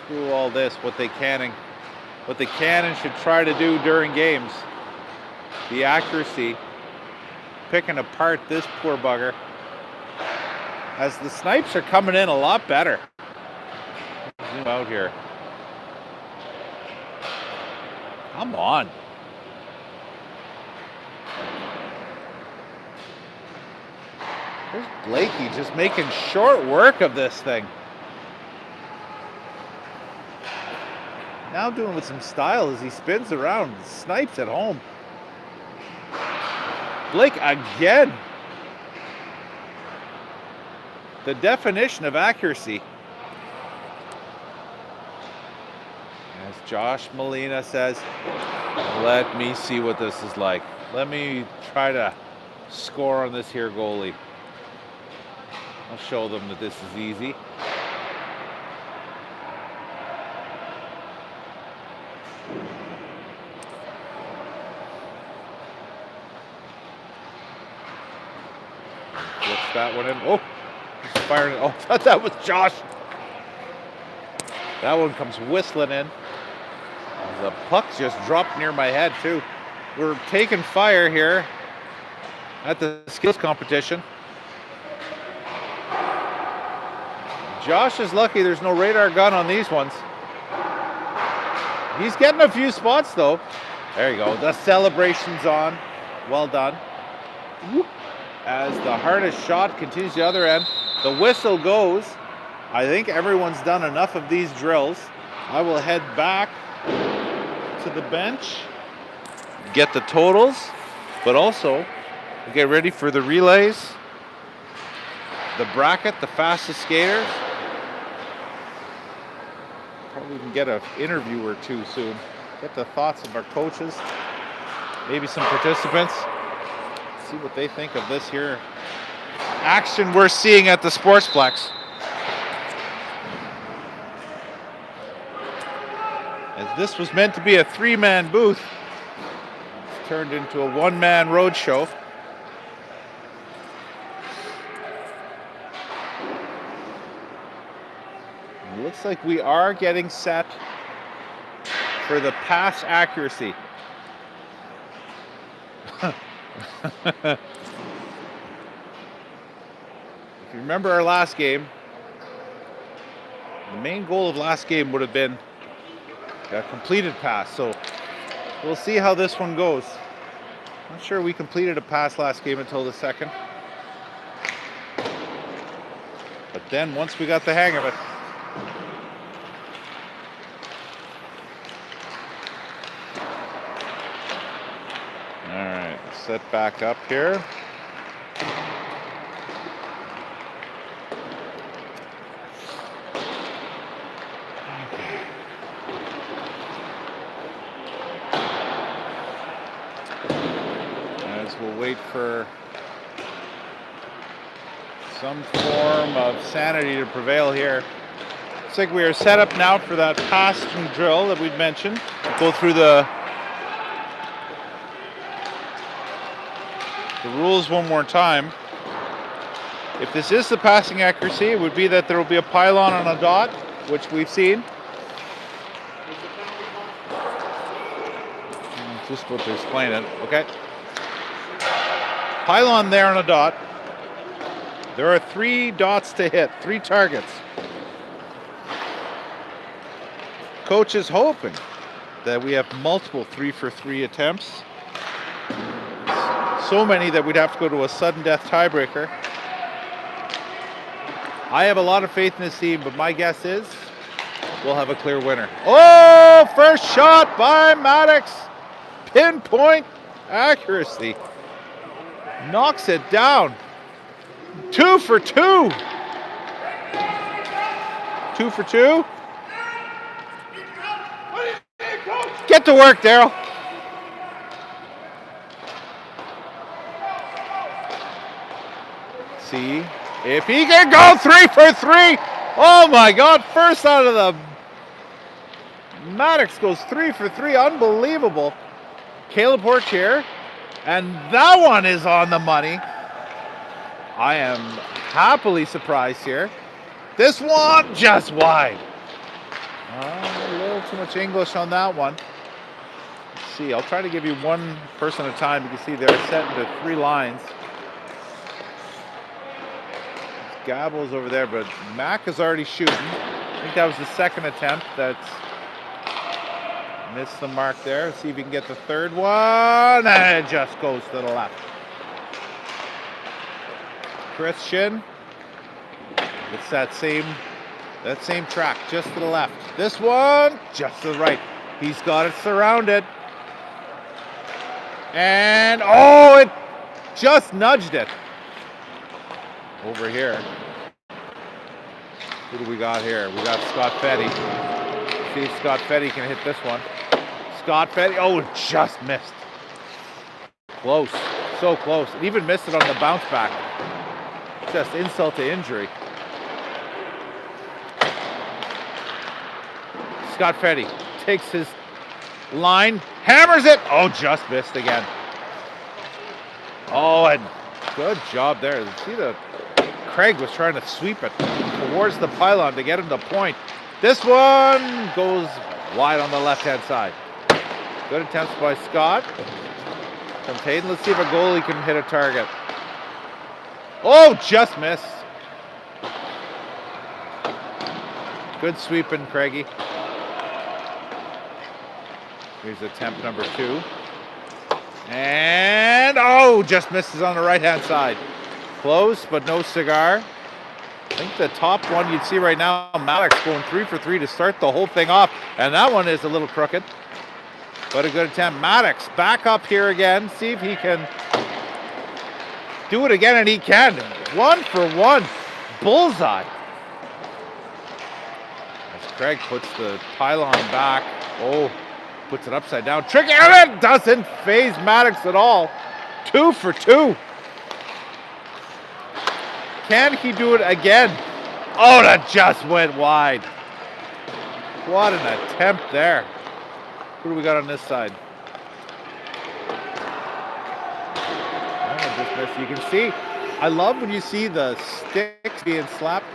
through all this what they can and should try to do during games. The accuracy, picking apart this poor bugger, as the snipes are coming in a lot better. Zoom out here. Come on. There's Blakey just making short work of this thing. Now doing with some style as he spins around, snipes at home. Blake again. The definition of accuracy. As Josh Molina says, let me see what this is like. Let me try to score on this here goalie. I'll show them that this is easy. Flips that one in. Oh, he's firing it. Oh, I thought that was Josh. That one comes whistling in. The puck just dropped near my head too. We're taking fire here at the skills competition. Josh is lucky there's no radar gun on these ones. He's getting a few spots though. There you go. The celebration's on. Well done. As the hardest shot continues the other end, the whistle goes. I think everyone's done enough of these drills. I will head back to the bench, get the totals, but also get ready for the relays, the bracket, the fastest skaters. Probably can get an interview or two soon. Get the thoughts of our coaches, maybe some participants. See what they think of this here action we're seeing at the Sportsplex. As this was meant to be a three-man booth, it's turned into a one-man road show. It looks like we are getting set for the pass accuracy. If you remember our last game, the main goal of last game would have been a completed pass. So we'll see how this one goes. Not sure we completed a pass last game until the second. But then once we got the hang of it, all right, set back up here. for some form of sanity to prevail here. Looks like we are set up now for that passing drill that we'd mentioned. Go through the rules one more time. If this is the passing accuracy, it would be that there will be a pylon on a dot, which we've seen. Just about to explain it, okay? Pylon there on a dot. There are 3 dots to hit, 3 targets. Coach is hoping that we have multiple 3-for-3 attempts. So many that we'd have to go to a sudden death tiebreaker. I have a lot of faith in this team, but my guess is we'll have a clear winner. Oh, first shot by Maddox. Pinpoint accuracy. Knocks it down. 2 for 2. 2 for 2. Get to work, Daryl. See if he can go 3 for 3. Oh my God, first out of the... Maddox goes 3 for 3, unbelievable. Caleb Hortier, and that one is on the money. I am happily surprised here. This one just wide. A little too much English on that one. Let's see, I'll try to give you one person at a time. You can see they're set into 3 lines. Gabble's over there, but Mac is already shooting. I think that was the second attempt that's missed the mark there. Let's see if he can get the third one, and it just goes to the left. Christian, it's that same track, just to the left. This one, just to the right. He's got it surrounded. And, oh, it just nudged it. Over here. Who do we got here? We got Scott Fetty. See if Scott Fetty can hit this one. Scott Fetty, oh, it just missed. Close, so close. It even missed it on the bounce back. Just insult to injury. Scott Fetty takes his line, hammers it. Oh, just missed again. Oh, and good job there. See, Craig was trying to sweep it towards the pylon to get him to point. This one goes wide on the left-hand side. Good attempts by Scott. Comes Hayden. Let's see if a goalie can hit a target. Oh, just missed. Good sweeping, Craigie. Here's attempt number 2. And, oh, just misses on the right-hand side. Close, but no cigar. I think the top one you'd see right now, Maddox going 3 for 3 to start the whole thing off. And that one is a little crooked, but a good attempt. Maddox back up here again. See if he can do it again, and he can. 1 for 1. Bullseye. As Craig puts the pylon back. Oh, puts it upside down. Tricky, and it doesn't phase Maddox at all. 2 for 2. Can he do it again? Oh, that just went wide. What an attempt there. Who do we got on this side? Oh, just missed. You can see, I love when you see the sticks being slapped.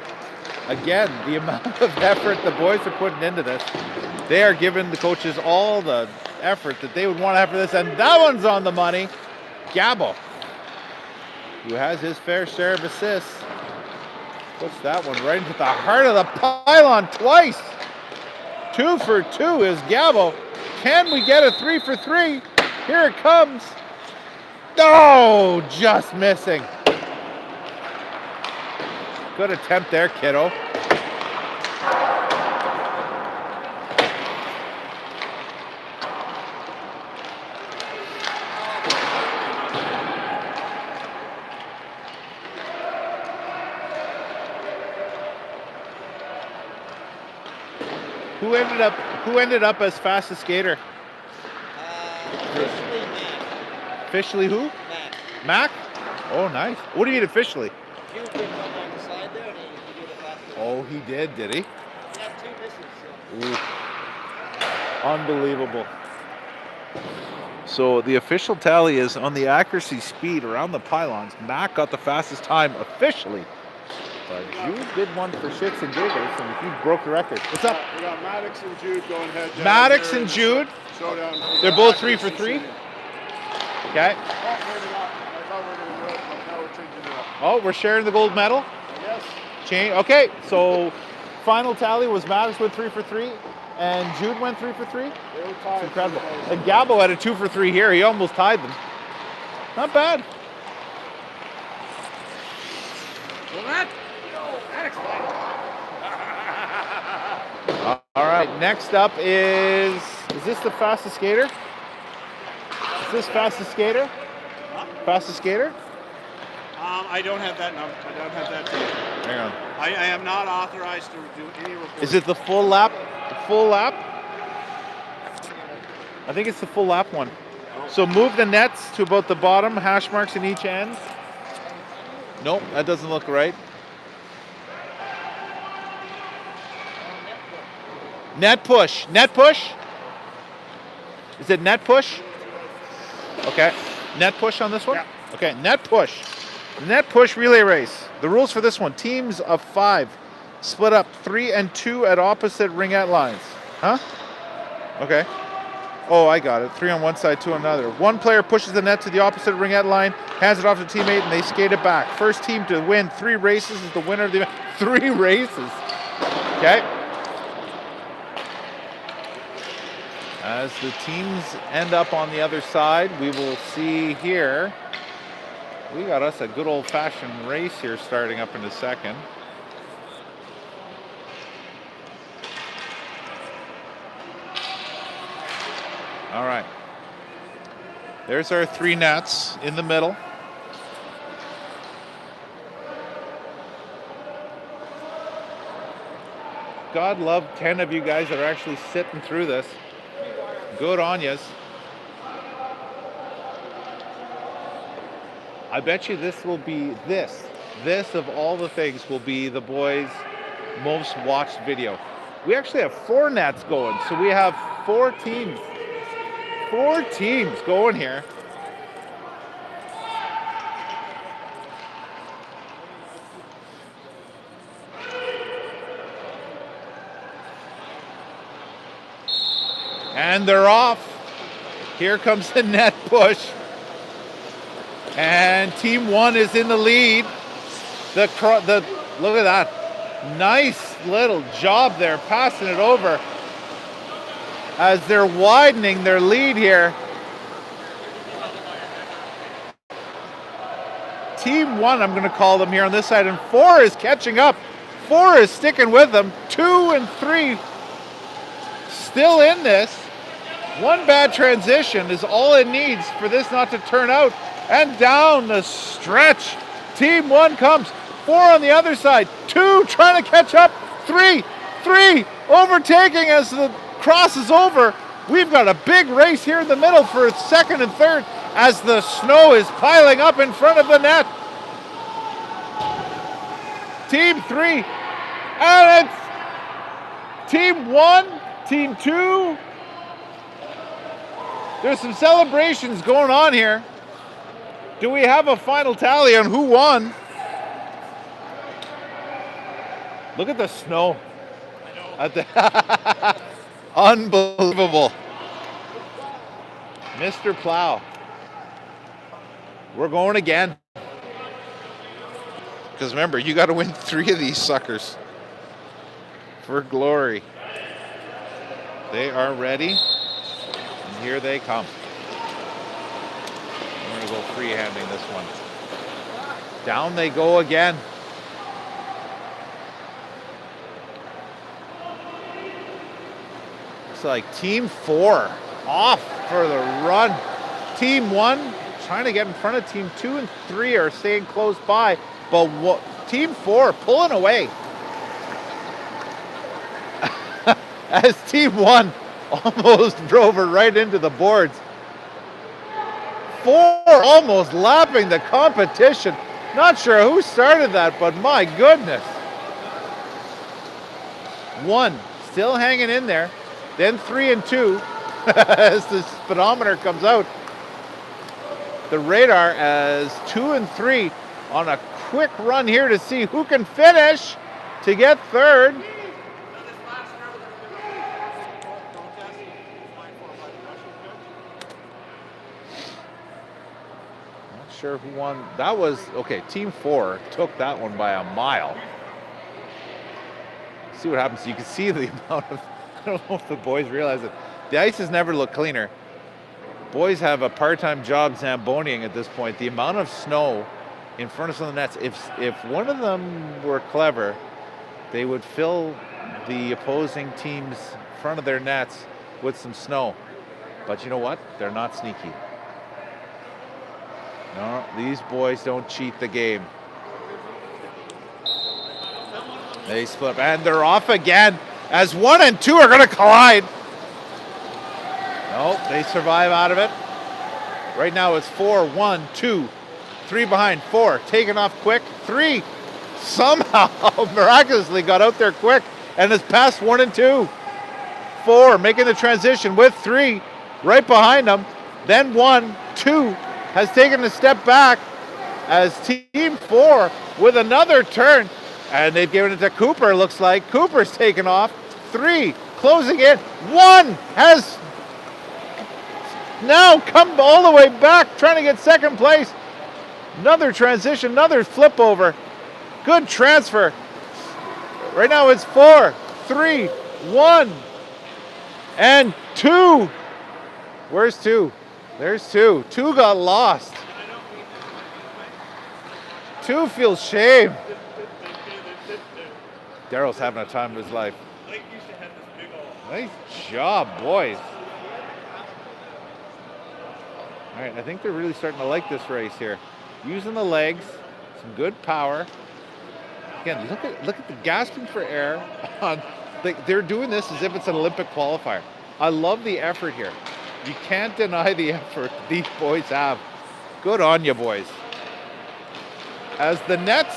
Again, the amount of effort the boys are putting into this. They are giving the coaches all the effort that they would want to have for this, and that one's on the money. Gabo, who has his fair share of assists, puts that one right into the heart of the pylon twice. 2 for 2 is Gabo. Can we get a 3 for 3? Here it comes. Oh, just missing. Good attempt there, kiddo. Who ended up as fastest skater? Officially Matt. Officially who? Matt. Mac? Oh, nice. What do you mean officially? He was good on the side there, and he did it last year. Oh, he did he? He had 2 misses. Ooh. Unbelievable. So the official tally is on the accuracy speed around the pylons. Mac got the fastest time officially. But Jude did one for shits and giggles, and he broke the record. What's up? We got Maddox and Jude going head to head. Maddox here and in the Jude. Showdown. They're both 3 for 3. shooting. Okay. Oh, maybe not. I thought we were going to do it, but now we're changing it up. Oh, we're sharing the gold medal. Yes. Okay, so final tally was Maddox went 3 for 3, and Jude went 3 for 3. They were tied. It's incredible. And Gabo had a 2 for 3 here. He almost tied them. Not bad. Well, that explains. All right, next up is this the fastest skater? Is this fastest skater? Fastest skater? I don't have that number. I don't have that data. Hang on. I am not authorized to do any reporting. Is it the full lap? The full lap? I think it's the full lap one. So move the nets to about the bottom, hash marks in each end. Nope, that doesn't look right. Net push. Net push? Is it net push? Okay. Net push on this one? Yeah. Okay, net push. Net push relay race. The rules for this one, teams of 5 split up 3 and 2 at opposite ringette lines. Huh? Okay. Oh, I got it. 3 on one side, 2 on another. One player pushes the net to the opposite ringette line, hands it off to a teammate, and they skate it back. First team to win 3 races is the winner of the event. 3 races. Okay. As the teams end up on the other side, we will see here. We got us a good old-fashioned race here starting up in a second. All right. There's our 3 nets in the middle. God love 10 of you guys that are actually sitting through this. Good on yous. I bet you this will be this of all the things will be the boys' most watched video. We actually have 4 nets going, so we have 4 teams. 4 teams going here. And they're off. Here comes the net push. And team 1 is in the lead. Look at that. Nice little job there, passing it over as they're widening their lead here. Team 1, I'm going to call them here on this side, and 4 is catching up. 4 is sticking with them. 2 and 3 still in this. 1 bad transition is all it needs for this not to turn out. And down the stretch, team 1 comes. 4 on the other side. 2 trying to catch up. 3 overtaking as the cross is over. We've got a big race here in the middle for 2nd and 3rd as the snow is piling up in front of the net. Team 3, and it's team 1, team 2. There's some celebrations going on here. Do we have a final tally on who won? Look at the snow. Unbelievable. Mr. Plow. We're going again. Because remember, you got to win 3 of these suckers for glory. They are ready. And here they come. We're going to go free-handing this one. Down they go again. Looks like team 4 off for the run. Team 1 trying to get in front of team 2 and 3 are staying close by. But team 4 pulling away. As team 1 almost drove her right into the boards. 4 almost lapping the competition. Not sure who started that, but my goodness. 1 still hanging in there. Then 3 and 2 as the speedometer comes out. The radar as 2 and 3 on a quick run here to see who can finish to get third. Not sure who won. That was, okay, Team 4 took that one by a mile. See what happens. You can see the amount of, I don't know if the boys realize it. The ice has never looked cleaner. Boys have a part-time job Zamboning at this point. The amount of snow in front of some of the nets, if one of them were clever, they would fill the opposing team's front of their nets with some snow. But you know what? They're not sneaky. No, these boys don't cheat the game. They split, and they're off again as 1 and 2 are going to collide. No, they survive out of it. Right now it's 4, 1, 2, 3 behind, 4, taken off quick, 3 somehow miraculously got out there quick and is past 1 and 2. 4 making the transition with 3 right behind them. Then 1, 2 has taken a step back as Team 4 with another turn. And they've given it to Cooper, looks like. Cooper's taken off. 3 closing in. 1 has now come all the way back, trying to get second place. Another transition, another flip over. Good transfer. Right now it's 4, 3, 1, and 2. Where's 2? There's 2. 2 got lost. 2 feels shame. Daryl's having a time of his life. Nice job, boys. All right, I think they're really starting to like this race here. Using the legs, some good power. Again, look at the gasping for air. They're doing this as if it's an Olympic qualifier. I love the effort here. You can't deny the effort these boys have. Good on you, boys. As the nets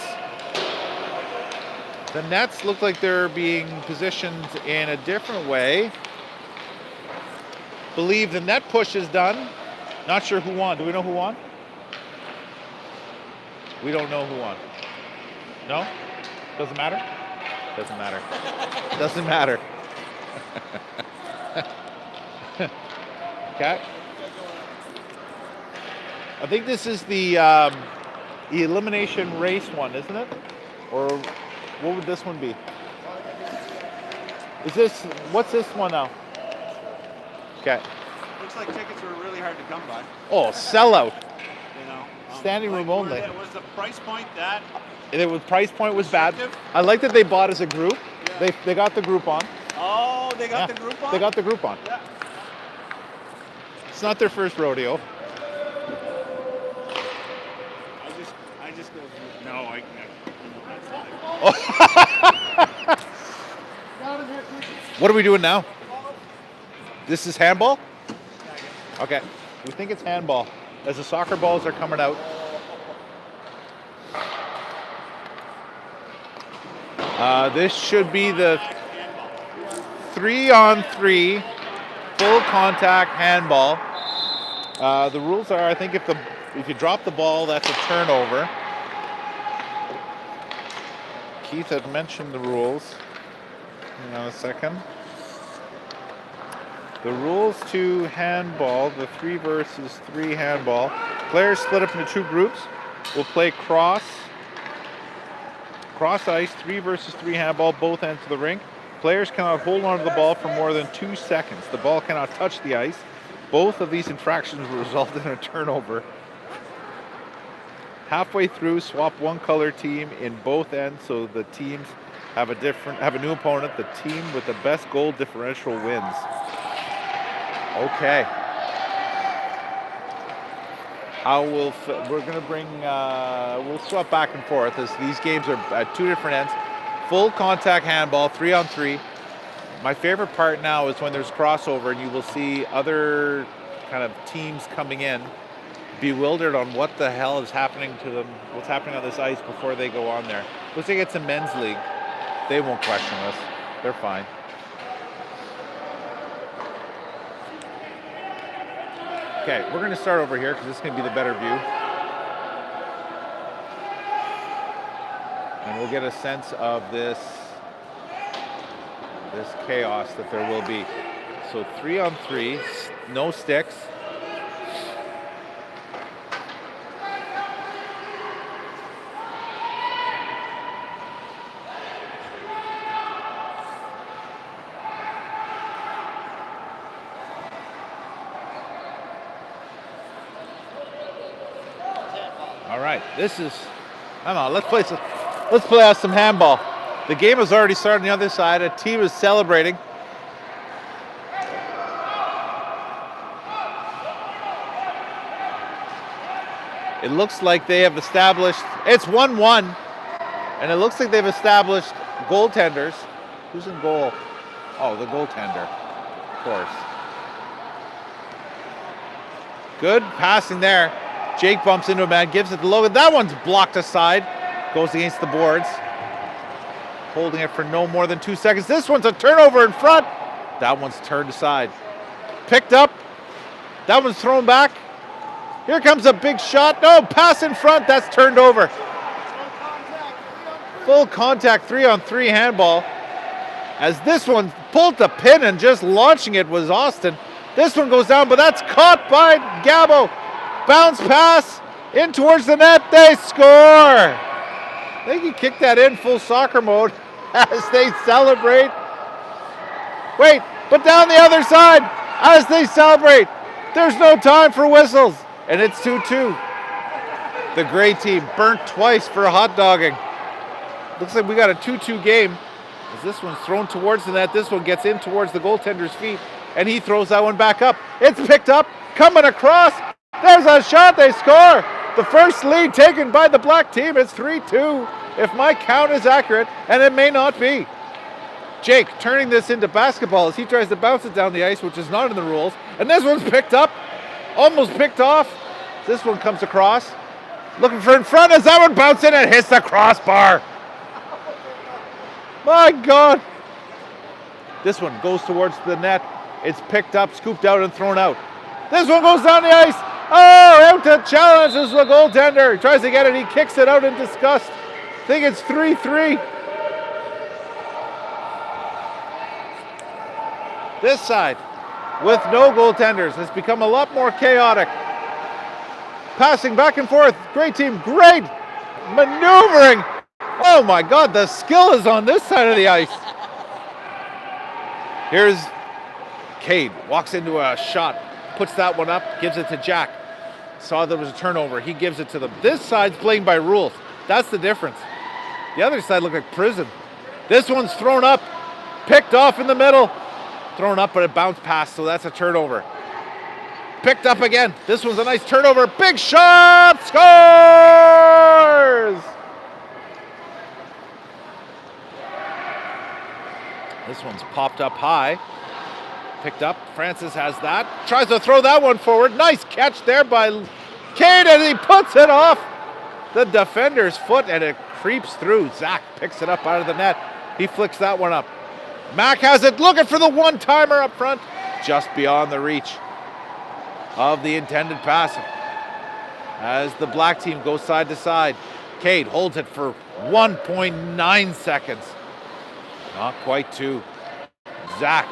look like they're being positioned in a different way. Believe the net push is done. Not sure who won. Do we know who won? We don't know who won. No? Doesn't matter? Doesn't matter. Doesn't matter. Okay. I think this is the elimination race one, isn't it? Or what would this one be? What's this one now? Okay. Looks like tickets were really hard to come by. Oh, sellout. You know, Standing room only. Was the price point that? The price point was bad. restrictive? I like that they bought as a group. Yeah. They got the group on. Oh, they got Yeah, the group on? They got the group on. Yeah. It's not their first rodeo. I just go, no, I can't. What are we doing now? This is handball? Okay. We think it's handball as the soccer balls are coming out. This should be the 3-on-3 full contact handball. The rules are, I think if you drop the ball, that's a turnover. Keith had mentioned the rules. Hang on a second. The rules to handball, the 3 versus 3 handball. Players split up into 2 groups. Will play cross ice, 3 versus 3 handball, both ends of the rink. Players cannot hold onto the ball for more than 2 seconds. The ball cannot touch the ice. Both of these infractions will result in a turnover. Halfway through, swap one color team in both ends so the teams have a new opponent. The team with the best goal differential wins. Okay. We're going to bring, we'll swap back and forth as these games are at 2 different ends. Full contact handball, 3-on-3. My favorite part now is when there's crossover and you will see other kind of teams coming in. bewildered on what the hell is happening to them, what's happening on this ice before they go on there. Looks like it's a men's league. They won't question us. They're fine. Okay, we're going to start over here because this is going to be the better view. And we'll get a sense of this chaos that there will be. So 3-on-3, no sticks. All right, this is, come on, let's play out some handball. The game has already started on the other side. A team is celebrating. It looks like they have established, it's 1-1, and it looks like they've established goaltenders. Who's in goal? Oh, the goaltender, of course. Good passing there. Jake bumps into a man, gives it to Logan. That one's blocked aside. Goes against the boards. Holding it for no more than 2 seconds. This one's a turnover in front. That one's turned aside. Picked up. That one's thrown back. Here comes a big shot. No, pass in front. That's turned over. Full contact 3-on-3 handball. As this one pulled the pin and just launching it was Austin. This one goes down, but that's caught by Gabo. Bounce pass in towards the net. They score. I think he kicked that in full soccer mode as they celebrate. Wait, but down the other side as they celebrate. There's no time for whistles. And it's 2-2. The gray team burnt twice for hot dogging. Looks like we got a 2-2 game. As this one's thrown towards the net. This one gets in towards the goaltender's feet. And he throws that one back up. It's picked up. Coming across. There's a shot. They score. The first lead taken by the black team. It's 3-2. If my count is accurate. And it may not be. Jake turning this into basketball as he tries to bounce it down the ice, which is not in the rules. And this one's picked up. Almost picked off. This one comes across. Looking for in front as that one bounces in and hits the crossbar. My God. This one goes towards the net. It's picked up, scooped out, and thrown out. This one goes down the ice. Oh, out to challenges the goaltender. He tries to get it. He kicks it out in disgust. I think it's 3-3. This side, with no goaltenders, has become a lot more chaotic. Passing back and forth. Great team. Great maneuvering. Oh my God, the skill is on this side of the ice. Here's Cade. Walks into a shot. Puts that one up. Gives it to Jack. Saw there was a turnover. He gives it to them. This side's playing by rules. That's the difference. The other side looked like prison. This one's thrown up. Picked off in the middle. Thrown up, but it bounced past, so that's a turnover. Picked up again. This one's a nice turnover. Big shot! Scores! This one's popped up high. Picked up. Francis has that. Tries to throw that one forward. Nice catch there by Cade, and he puts it off the defender's foot, and it creeps through. Zach picks it up out of the net. He flicks that one up. Mac has it, looking for the one-timer up front, just beyond the reach of the intended pass. As the black team goes side to side, Cade holds it for 1.9 seconds. Not quite 2. Zach,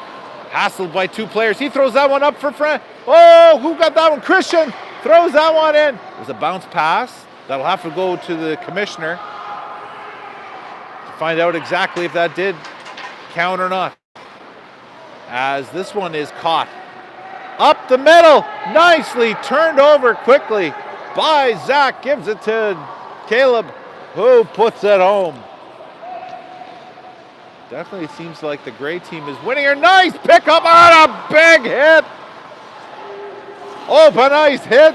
hassled by 2 players. He throws that one up for Fran. Oh, who got that one? Christian throws that one in. It was a bounce pass. That'll have to go to the commissioner to find out exactly if that did count or not, as this one is caught up the middle, nicely turned over quickly by Zach. Gives it to Caleb, who puts it home. Definitely seems like the gray team is winning. A nice pickup on a big hit. Open ice hit.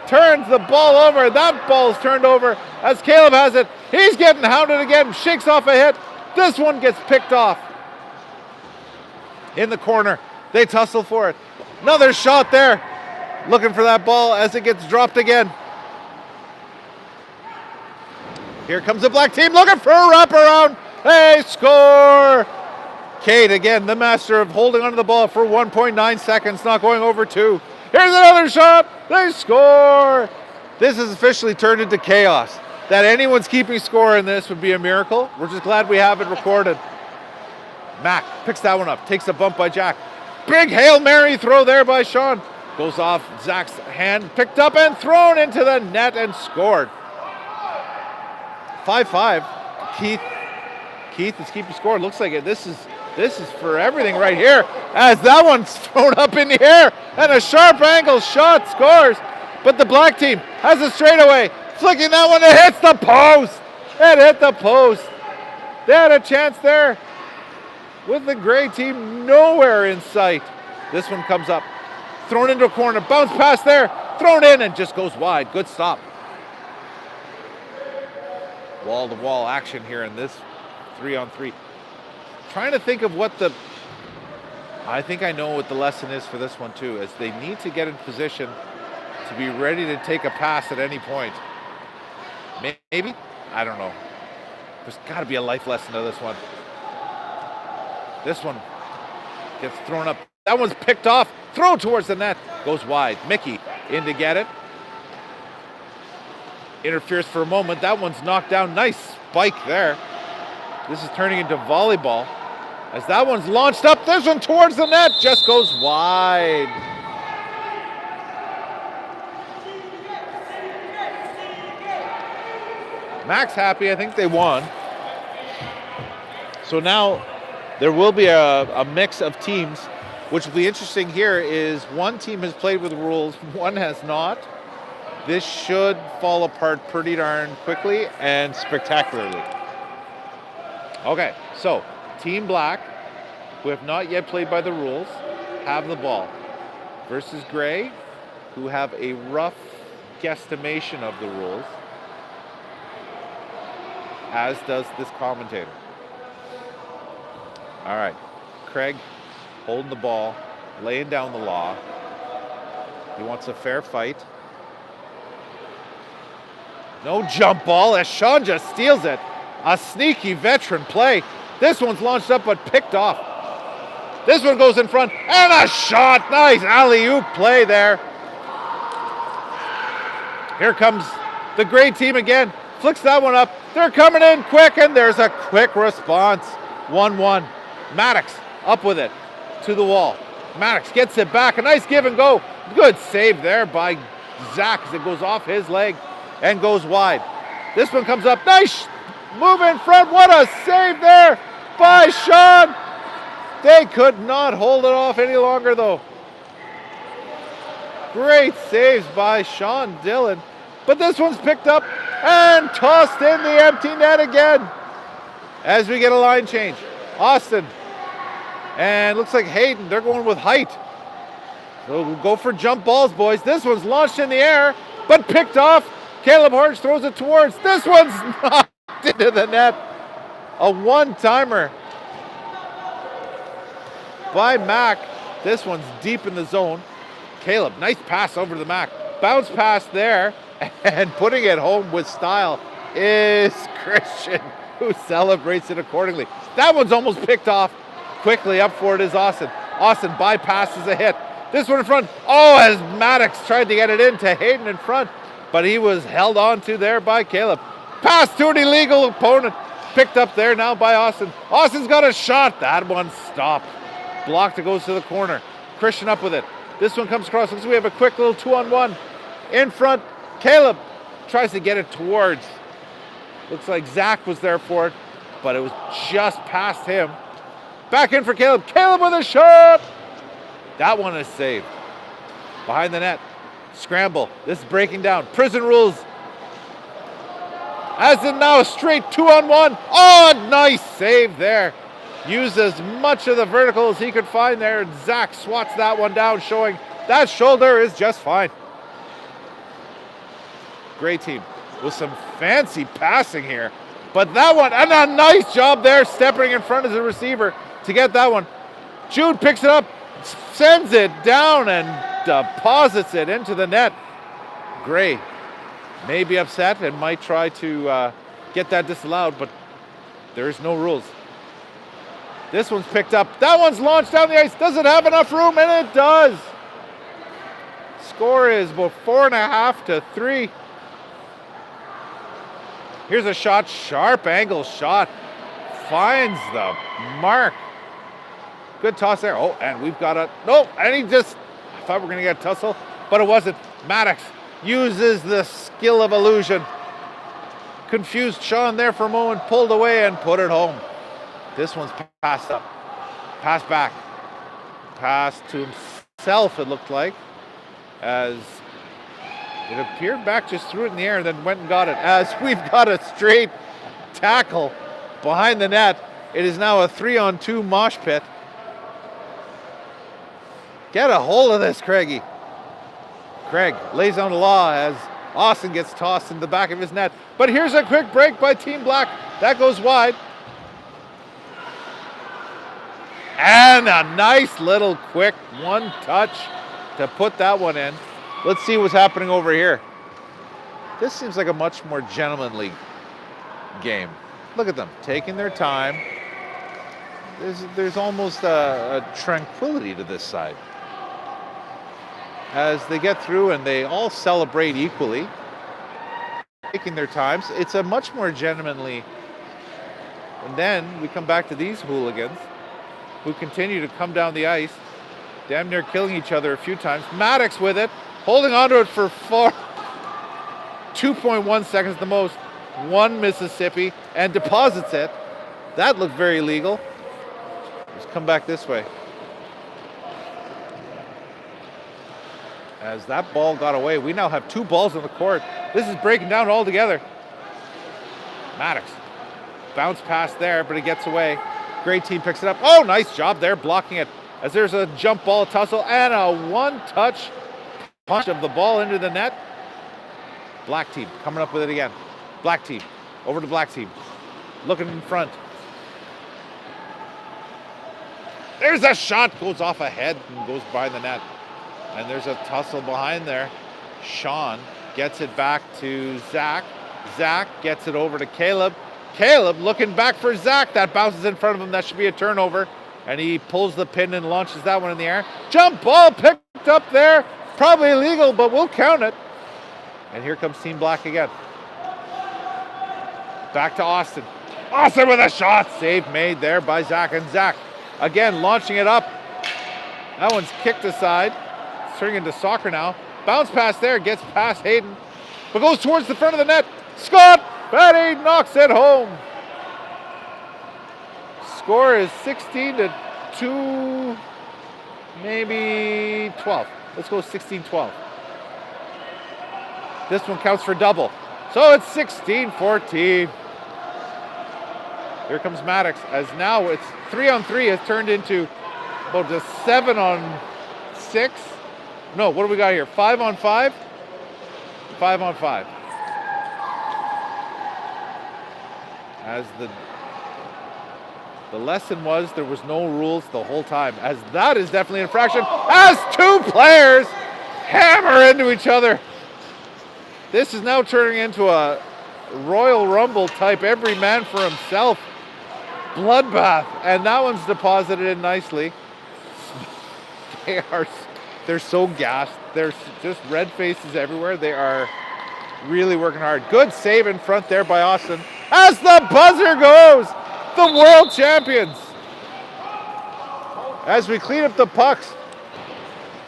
Turns the ball over. That ball's turned over as Caleb has it. He's getting hounded again. Shakes off a hit. This one gets picked off in the corner. They tussle for it. Another shot there. looking for that ball as it gets dropped again. Here comes the black team looking for a wraparound. They score! Cade again, the master of holding onto the ball for 1.9 seconds, not going over 2. Here's another shot. They score! This has officially turned into chaos. That anyone's keeping score in this would be a miracle. We're just glad we have it recorded. Mac picks that one up, takes a bump by Jack. Big Hail Mary throw there by Sean. Goes off Zach's hand, picked up and thrown into the net and scored. 5-5. Keith is keeping score. Looks like it. This is for everything right here, as that one's thrown up in the air and a sharp angle shot scores. But the black team has a straightaway, flicking that one. It hits the post. It hit the post. They had a chance there with the gray team nowhere in sight. This one comes up, thrown into a corner, bounce pass there, thrown in and just goes wide. Good stop. Wall-to-wall action here in this 3-on-3. Trying to think of I think I know what the lesson is for this one too, is they need to get in position to be ready to take a pass at any point. Maybe? I don't know. There's got to be a life lesson to this one. This one gets thrown up. That one's picked off. Throw towards the net. Goes wide. Mickey in to get it. Interferes for a moment. That one's knocked down. Nice spike there. This is turning into volleyball. As that one's launched up, this one towards the net just goes wide. Mac's happy. I think they won. So now there will be a mix of teams, which will be interesting here is one team has played with the rules, one has not. This should fall apart pretty darn quickly and spectacularly. Okay, so Team Black, who have not yet played by the rules, have the ball versus Gray, who have a rough guesstimation of the rules, as does this commentator. All right, Craig holding the ball, laying down the law. He wants a fair fight. No jump ball as Sean just steals it. A sneaky veteran play. This one's launched up but picked off. This one goes in front and a shot. Nice alley-oop play there. Here comes the gray team again. Flicks that one up. They're coming in quick and there's a quick response. 1-1. Maddox up with it to the wall. Maddox gets it back. A nice give and go. Good save there by Zach as it goes off his leg and goes wide. This one comes up. Nice move in front. What a save there by Sean. They could not hold it off any longer though. Great saves by Sean Dillon. But this one's picked up and tossed in the empty net again. As we get a line change. Austin and looks like Hayden. They're going with height. So we'll go for jump balls, boys. This one's launched in the air, but picked off. Caleb Horch throws it towards. This one's knocked into the net. A one-timer by Mac. This one's deep in the zone. Caleb, nice pass over to the Mac. Bounce pass there, and putting it home with style is Christian, who celebrates it accordingly. That one's almost picked off. Quickly up for it is Austin. Austin bypasses a hit. This one in front. Oh, as Maddox tried to get it into Hayden in front, but he was held on to there by Caleb. Pass to an illegal opponent. Picked up there now by Austin. Austin's got a shot. That one stopped. Blocked. It goes to the corner. Christian up with it. This one comes across. Looks like we have a quick little 2-on-1. In front. Caleb tries to get it towards. Looks like Zach was there for it, but it was just past him. Back in for Caleb. Caleb with a shot. That one is saved. Behind the net. Scramble. This is breaking down. Prison rules. As in now a straight 2-on-1. Oh, nice save there. Used as much of the vertical as he could find there. And Zach swats that one down, showing that shoulder is just fine. Great team with some fancy passing here. But that one, and a nice job there, stepping in front of the receiver to get that one. Jude picks it up, sends it down, and deposits it into the net. Gray may be upset and might try to get that disallowed, but there's no rules. This one's picked up. That one's launched down the ice. Does it have enough room? And it does. Score is about 4.5 to 3. Here's a shot, sharp angle shot. Finds the mark. Good toss there. Oh, and we've got a, no, and he just, I thought we were going to get a tussle, but it wasn't. Maddox uses the skill of illusion. Confused Sean there for a moment, pulled away and put it home. This one's passed up. Pass back. Pass to himself, it looked like, as it appeared back, just threw it in the air and then went and got it. As we've got a straight tackle behind the net. It is now a 3-on-2 mosh pit. Get a hold of this, Craigie. Craig lays down the law as Austin gets tossed in the back of his net. But here's a quick break by Team Black. That goes wide. And a nice little quick one touch to put that one in. Let's see what's happening over here. This seems like a much more gentlemanly game. Look at them taking their time. There's almost a tranquility to this side as they get through and they all celebrate equally, taking their times. It's a much more gentlemanly. And then we come back to these hooligans who continue to come down the ice, damn near killing each other a few times. Maddox with it, holding onto it for 2.1 seconds the most. One Mississippi and deposits it. That looked very legal. Let's come back this way. As that ball got away, we now have 2 balls on the court. This is breaking down altogether. Maddox. Bounce pass there, but it gets away. Great team picks it up. Oh, nice job there blocking it. As there's a jump ball tussle and a one-touch punch of the ball into the net. Black team coming up with it again. Black team. Over to black team. Looking in front. There's a shot. Goes off ahead and goes by the net. And there's a tussle behind there. Sean gets it back to Zach. Zach gets it over to Caleb. Caleb looking back for Zach. That bounces in front of him. That should be a turnover. And he pulls the pin and launches that one in the air. Jump ball picked up there. Probably illegal, but we'll count it. And here comes Team Black again. Back to Austin. Austin with a shot. Save made there by Zach. And Zach again launching it up. That one's kicked aside. It's turning into soccer now. Bounce pass there. Gets past Hayden. But goes towards the front of the net. Scott Betty knocks it home. Score is 16 to 2, maybe 12. Let's go 16-12. This one counts for double. So it's 16-14. Here comes Maddox, as now it's 3-on-3 has turned into about a 7-on-6. No, what do we got here? 5-on-5? 5-on-5. As the lesson was, there was no rules the whole time, as that is definitely an infraction, as 2 players hammer into each other. This is now turning into a Royal Rumble type, every man for himself bloodbath, and that one's deposited in nicely. They're so gassed. There's just red faces everywhere. They are really working hard. Good save in front there by Austin. As the buzzer goes, the world champions. As we clean up the pucks,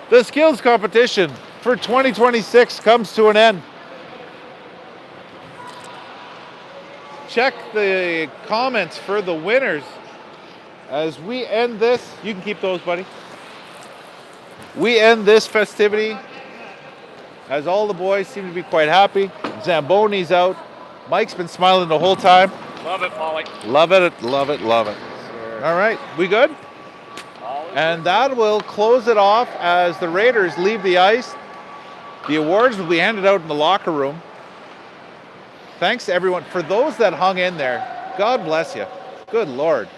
the skills competition for 2026 comes to an end. Check the comments for the winners as we end this. You can keep those, buddy. We end this festivity as all the boys seem to be quite happy. Zamboni's out. Mike's been smiling the whole time. Love it, Polly. Love it, love it, love it. Sure. All right, we good? And that will close it off as the Raiders leave the ice. The awards will be handed out in the locker room. Thanks to everyone. For those that hung in there, God bless you. Good Lord.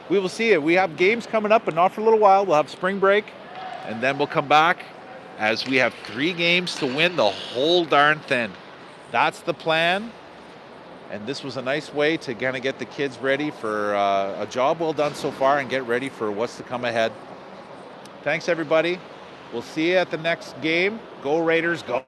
We will see you. We have games coming up, but not for a little while. We'll have spring break, and then we'll come back as we have 3 games to win the whole darn thing. That's the plan. And this was a nice way to kind of get the kids ready for a job well done so far and get ready for what's to come ahead. Thanks, everybody. We'll see you at the next game. Go Raiders, go.